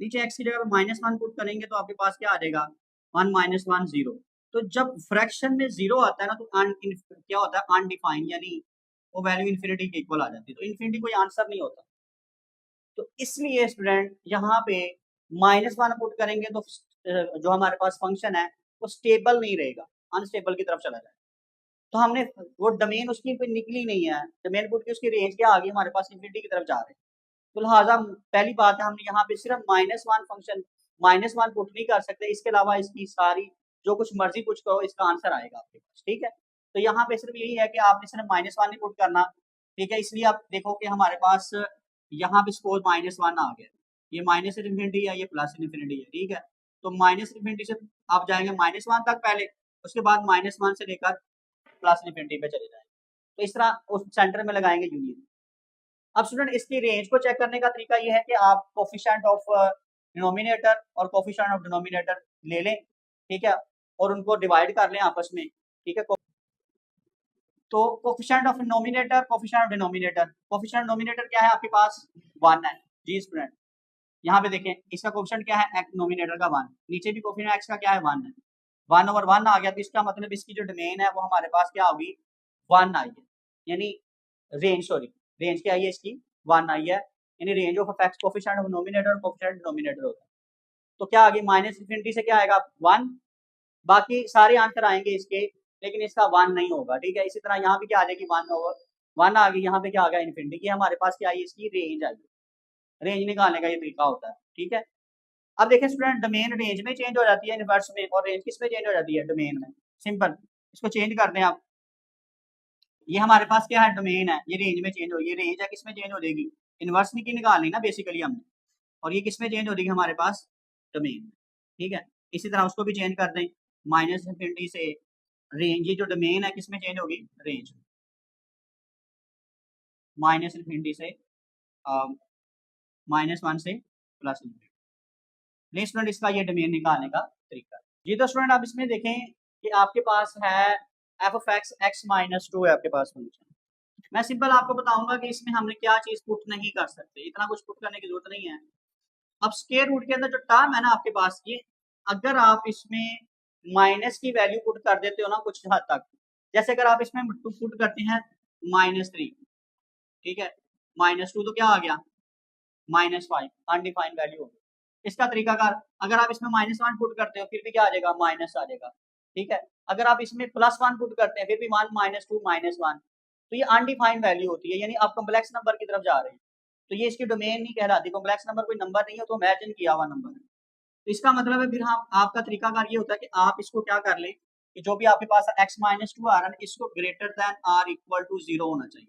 [SPEAKER 1] नीचे x की जगह पे -1 पुट करेंगे, तो आपके पास क्या आ जाएगा, 1 - 1 0। तो जब फ्रैक्शन में 0 आता है ना तो क्या होता है, अनडिफाइन, यानी वो वैल्यू इन्फिनिटी के इक्वल आ जाती है, तो इन्फिनिटी कोई आंसर नहीं होता। तो इसलिए स्टूडेंट यहाँ पे -1 पुट करेंगे तो जो हमारे पास फंक्शन है वो स्टेबल नहीं रहेगा, अनस्टेबल की तरफ चला जाएगा। तो हमने वो डोमेन उसकी कोई निकली नहीं है, डोमेन पुट की उसकी रेंज क्या आ गई हमारे पास इन्फिनिटी की तरफ जा रहे हैं। तो लिहाजा पहली बात है हमने यहाँ पे सिर्फ -1 फंक्शन -1 पुट नहीं कर सकते, इसके अलावा इसकी सारी जो कुछ मर्जी पुट करो इसका आंसर आएगा आपके पास, ठीक है। तो यहाँ पे सिर्फ यही है कि आपने सिर्फ -1 नहीं पुट करना, ठीक है। इसलिए आप देखो कि हमारे पास यहाँ पे सपोज -1 आ गया, ये माइनस इन्फिनिटी है, ये प्लस इन्फिनिटी है, ठीक है। तो माइनस इन्फिनिटी से आप जाएंगे -1 तक पहले, उसके बाद -1 से लेकर प्लस इन्फिनिटी पे चले जाएंगे। तो इस तरह उस सेंटर में लगाएंगे यूनियन। अब स्टूडेंट इसकी रेंज को चेक करने का तरीका ये है कि आप कोफिशिएंट ऑफ डिनोमिनेटर और कोफिशिएंट ऑफ डिनोमिनेटर ले लें, ठीक है, और उनको डिवाइड कर लें आपस में, ठीक है। तो coefficient of denominator, coefficient of denominator, coefficient denominator क्या है आपके पास 1 है जी स्टूडेंट। यहाँ पे देखें इसका कोफिशिएंट क्या है, एक्स डिनोमिनेटर का 1, नीचे भी कोफिशिएंट एक्स का क्या है 1 है, 1/1 आ गया। तो इसका मतलब इसकी जो डोमेन है वो हमारे पास क्या होगी 1 आई है, यानी रेंज, सॉरी रेंज क्या आई है इसकी 1 आई है, यानी range of x coefficient of denominator और कोफिशिएंट डिनोमिनेटर होता है। तो क्या आ गई माइनस इन्फिनिटी से क्या आएगा 1, बाकी सारे आंसर आएंगे इसके, लेकिन इसका 1 नहीं होगा, ठीक है। इसी तरह यहाँ भी क्या आ जाएगी 1/1 आ गई, यहाँ पे क्या आ गया इन्फिनिटी, ये हमारे पास क्या आई इसकी रेंज आई, रेंज निकालने का ये तरीका होता है, ठीक है। अब देखें स्टूडेंट डोमेन रेंज में चेंज हो जाती है इनवर्स में, और रेंज किस में चेंज हो जाती है डोमेन में, सिंपल। इसको चेंज कर दें आप, ये हमारे पास क्या है डोमेन है, ये रेंज में चेंज हो, ये रेंज है किस में चेंज हो जाएगी इनवर्स में की निकालनी ना बेसिकली हमने, और ये किस में चेंज हो जाएगी हमारे पास डोमेन में, ठीक है। इसी तरह उसको भी चेंज कर दें, माइनस इन्फिनिटी से रेंज, ये जो डोमेन है किस में चेंज होगी रेंज, माइनस इन्फिनिटी से -1 से प्लस इन्फिनिटी। स्टूडेंट इसका ये डोमेन निकालने का तरीका जी। तो स्टूडेंट आप इसमें देखें कि आपके पास है एफ ऑफ एक्स x-2 है आपके पास फंक्शन। मैं सिंपल आपको बताऊंगा कि इसमें हमने क्या चीज पुट नहीं कर सकते, इतना कुछ पुट करने की जरूरत नहीं है। अब स्क्वायर रूट के अंदर जो टर्म है ना आपके पास, ये अगर आप इसमें माइनस की वैल्यू पुट कर देते हो ना कुछ हद तक, जैसे अगर आप इसमें पुट करते हैं -3, ठीक है, -2 तो क्या आ गया -5, अनडिफाइंड वैल्यू होगी। इसका तरीकाकार, अगर आप इसमें -1 पुट करते हो फिर भी क्या आ जाएगा माइनस आ जाएगा, ठीक है। अगर आप इसमें +1 पुट करते हैं फिर भी 1 -2 -1, तो ये अनडिफाइंड वैल्यू होती है, यानी आप कॉम्प्लेक्स नंबर की तरफ जा रहे हैं। तो ये इसकी डोमेन नहीं कहलाती, कॉम्प्लेक्स नंबर कोई नंबर नहीं है, तो इमेजिन किया हुआ नंबर है। तो इसका मतलब है फिर हम आपका तरीकाकार ये होता है कि आप इसको क्या कर लें कि जो भी आपके पास x-2 आ रहा है इसको greater than or equal to 0 होना चाहिए।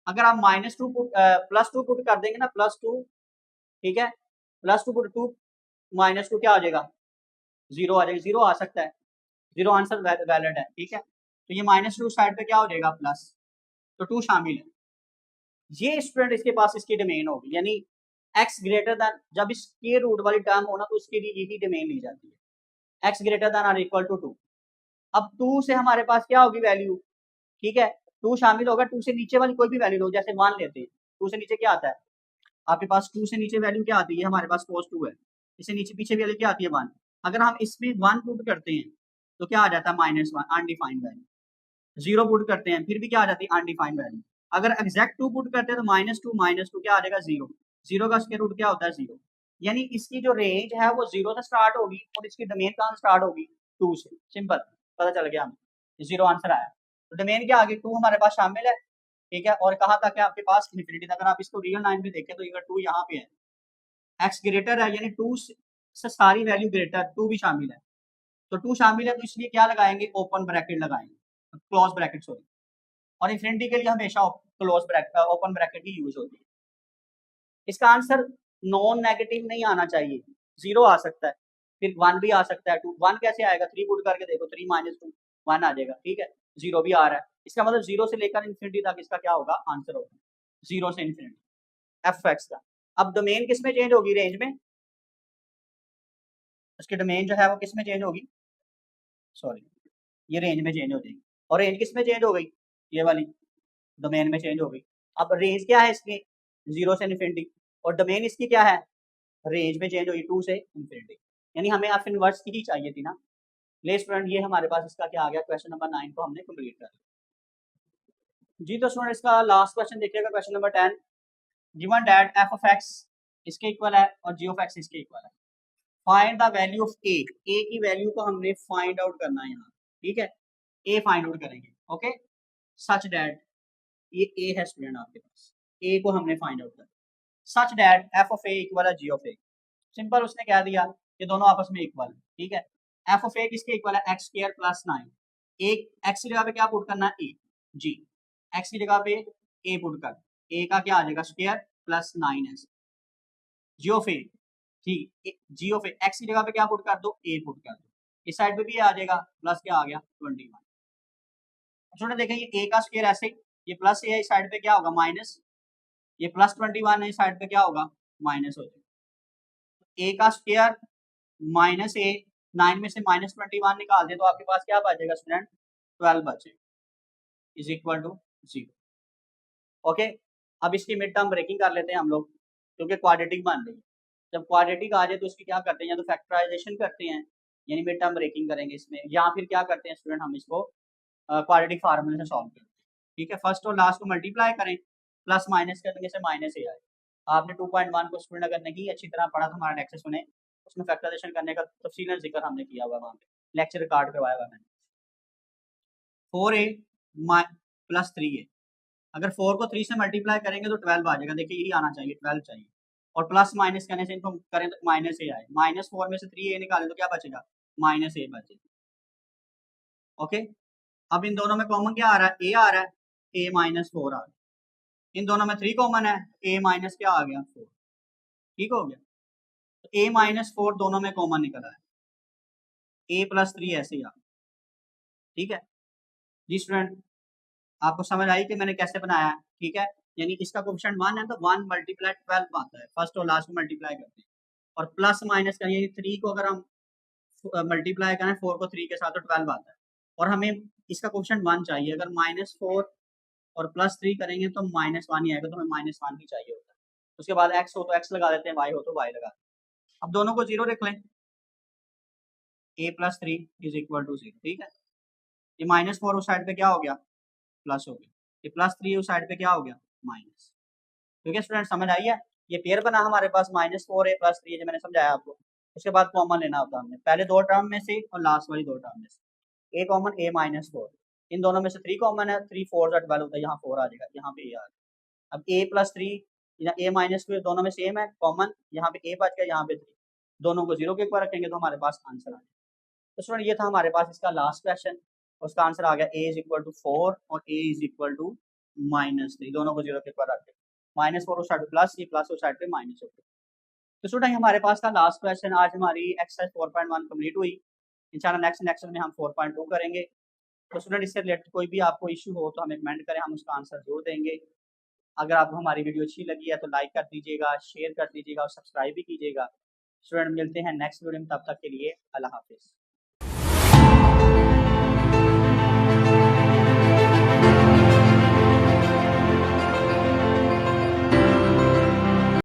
[SPEAKER 1] अगर आप -2 पुट +2 पुट कर देंगे ना +2, ठीक है, +2 पुट 2 -2 क्या आ जाएगा 0 आ जाएगा, 0 आ सकता है, 0 आंसर वैलिड है, ठीक है। तो ये -2 साइड पे क्या हो जाएगा प्लस, तो 2 शामिल है। ये स्टूडेंट इसके पास इसकी डोमेन होगी, यानी x ग्रेटर देन, जब इस स्क्वायर रूट वाली टर्म हो ना तो उसके लिए यही डोमेन ली जाती है, x greater than or equal to 2। अब 2 से हमारे पास क्या होगी वैल्यू, ठीक है, 2 शामिल होगा, 2 से नीचे वाली कोई भी वैल्यू लो, जैसे 1 लेते हैं, 2 से नीचे क्या आता है आपके पास, 2 से नीचे वैल्यू क्या आती है हमारे पास cos 2 है, इससे नीचे पीछे वाली क्या आती है 1। अगर हम इसमें 1 पुट करते हैं तो क्या आ जाता है -1 अनडिफाइंड वैल्यू, 0 पुट करते हैं फिर भी क्या आ जाती है अनडिफाइंड वैल्यू। अगर एग्जैक्ट 2 पुट करते हैं तो -2 क्या आ जाएगा 0, 0 का स्क्वायर रूट क्या होता है 0, यानी इसकी जो रेंज है वो 0 से स्टार्ट होगी और इसकी डोमेन कहाँ स्टार्ट होगी 2 से, सिंपल पता चल गया हमें, 0 आंसर आया। तो डोमेन क्या आ गई 2 हमारे पास शामिल है, ठीक है, और कहाँ तक है आपके पास इन्फिनिटी। अगर आप इसको रियल लाइन में देखें तो अगर 2 यहाँ पे है, एक्स ग्रेटर है यानी 2 से सारी वैल्यू ग्रेटर 2 भी शामिल है, तो 2 शामिल है तो इसलिए क्या लगाएंगे ओपन ब्रैकेट लगाएंगे, क्लोज ब्रैकेट सॉरी, और इन्फिनिटी के लिए हमेशा क्लोज ब्रैकेट ओपन ब्रैकेट ही यूज होती है। इसका आंसर नॉन नेगेटिव नहीं आना चाहिए, 0 आ सकता है, फिर 1 भी आ सकता है, 2 1 कैसे आएगा, 3 पुट करके देखो 3 -2 1 आ जाएगा, ठीक है, 0 भी आ रहा है, इसका मतलब 0 से लेकर इन्फिनिटी तक इसका क्या होगा आंसर होगा, 0 से इन्फिनिटी एफ एक्स का। अब डोमेन किस में चेंज होगी रेंज में, उसकी डोमेन जो है वो किस में चेंज होगी, सॉरी ये रेंज में चेंज हो जाएगी, और रेंज किस में चेंज हो गई ये वाली डोमेन में चेंज हो गई। अब रेंज क्या है इसकी 0 से इन्फिनिटी, और डोमेन इसकी क्या है रेंज में चेंज होगी 2 से इन्फिनिटी, यानी हमें एफ इनवर्स की ही चाहिए थी ना। ले स्टूडेंट ये हमारे पास इसका क्या आ गया, क्वेश्चन नंबर 9 को हमने कंप्लीट कर लिया जी। तो स्टूडेंट इसका लास्ट क्वेश्चन देखिएगा, question number 10, given that F of x इसके इक्वल है और जी ऑफ एक्स इसके इक्वल है, फाइंड द वैल्यू ऑफ ए, ए की वैल्यू को हमने फाइंड आउट करना है यहाँ, ठीक है, ए फाइंड आउट करेंगे। ओके सच दैट ये ए है स्टूडेंट आपके पास, ए को हमने फाइंड आउट करना, such that F of A equal है जी ऑफ ए। सिंपल उसने क्या दिया ये दोनों आपस में इक्वल है, ठीक है। एफ ऑफ ए किसके इक्वल है, एक्स स्क्वायर प्लस 9, एक एक्स की जगह पे क्या पुट करना है ए, जी एक्स की जगह पे ए पुट कर, ए का क्या आ जाएगा square plus 9s, g of a, ठीक जी ऑफ ए एक्स की जगह पे क्या पुट कर दो, ए पुट कर दो, इस साइड पे भी आ जाएगा प्लस क्या आ गया 21। स्टूडेंट देखें ये ए का स्क्वायर ऐसे, ये प्लस ए है, इस साइड पे क्या होगा माइनस, ये प्लस 21 है, इस साइड पे क्या होगा माइनस हो जाएगा, ए का स्क्वायर माइनस ए, 9 में से माइनस 21 निकाल दे तो आपके पास क्या बचेगा स्टूडेंट 12 बचेगा, इज इक्वल टू 0। ओके अब इसकी मिड टर्म ब्रेकिंग कर लेते हैं हम लोग, क्योंकि क्वाड्रेटिक बन रही है, जब क्वाड्रेटिक आ जाए तो इसकी क्या करते हैं, या तो फैक्टराइजेशन करते हैं यानी मिड टर्म ब्रेकिंग करेंगे इसमें, या फिर क्या करते हैं स्टूडेंट हम इसको क्वाड्रेटिक फार्मूले से सॉल्व करते हैं, ठीक है। फर्स्ट और लास्ट को मल्टीप्लाई करें, प्लस माइनस करने से माइनस ए आए। आपने 2.1 को स्टूडेंट अगर नहीं अच्छी तरह पढ़ा तो हमारा लेक्चर सुने, उसमें फैक्टराइजेशन करने का तफसीलन जिक्र हमने किया हुआ वहाँ पे, लेक्चर रिकॉर्ड करवाया हुआ मैंने। 4a प्लस 3a, अगर 4 को 3 से मल्टीप्लाई करेंगे तो 12 आ जाएगा, देखिए यही आना चाहिए 12 चाहिए, और प्लस माइनस करने से इनको करें तो माइनस ए आए, माइनस 4 में से 3a निकालें तो क्या बचेगा माइनस ए बचेगा। ओके अब इन दोनों में कॉमन क्या आ रहा है, ए आ रहा है, ए माइनस 4 आ रहा है, इन दोनों में 3 कॉमन है, ए माइनस क्या आ गया 4, ठीक हो गया। तो ए माइनस 4 दोनों में कॉमन निकला है, ए प्लस 3 ऐसे ही आ, ठीक है जी स्टूडेंट। आपको समझ आई कि मैंने कैसे बनाया है, ठीक है। यानी इसका कोएफिशिएंट 1 है तो 1 मल्टीप्लाई 12 आता है, फर्स्ट और लास्ट को मल्टीप्लाई करते हैं, और प्लस माइनस का यानी 3 को अगर हम मल्टीप्लाई करें 4 को 3 के साथ तो 12 आता है, और हमें इसका कोएफिशिएंट 1 चाहिए, अगर -4 और +3 करेंगे तो -1 ही आएगा, तो हमें -1 ही चाहिए होता है। उसके बाद x हो तो x लगा देते हैं, y हो तो y लगा देते हैं। अब दोनों को 0 रख लें, a + 3 = 0, ठीक है। ये -4 उस साइड पे क्या हो गया प्लस हो गया, ये +3 उस साइड पे क्या हो गया माइनस, ठीक है स्टूडेंट समझ आई है। ये पेयर बना हमारे पास -4a + 3 जो मैंने समझाया आपको। उसके बाद कॉमन लेना होता है हमने, पहले 2 टर्म में से और लास्ट वाली 2 टर्म में से, a कॉमन a -4, इन दोनों में से 3 कॉमन है, 3 4 जा 12 होता है, यहाँ 4 आ जाएगा, यहाँ पे a आ गया। अब a + 3 या a -2 दोनों में सेम है कॉमन, यहाँ पे a बच गया, यहाँ पे 3, दोनों को 0 के ऊपर रखेंगे तो हमारे पास आंसर आ जाएगा। तो स्टूडेंट ये था हमारे पास इसका लास्ट क्वेश्चन, उसका आंसर आ गया a = 4 और a = -3, दोनों को 0 के ऊपर रख दें, -4 उस साइड पे प्लस, ये प्लस उस साइड पे माइनस हो गया। तो स्टूडेंट हमारे पास था लास्ट क्वेश्चन, आज हमारी एक्सरसाइज 4.1 कंप्लीट हुई। इंशाल्लाह नेक्स्ट लेक्चर में हम 4.2 करेंगे। तो स्टूडेंट इससे रिलेटेड कोई भी आपको इशू हो तो हमें कमेंट करें, हम उसका आंसर जरूर देंगे। अगर आपको हमारी वीडियो अच्छी लगी है तो लाइक कर दीजिएगा, शेयर कर दीजिएगा और सब्सक्राइब भी कीजिएगा। स्टूडेंट मिलते हैं नेक्स्ट वीडियो में, तब तक के लिए अल्लाह हाफिज़।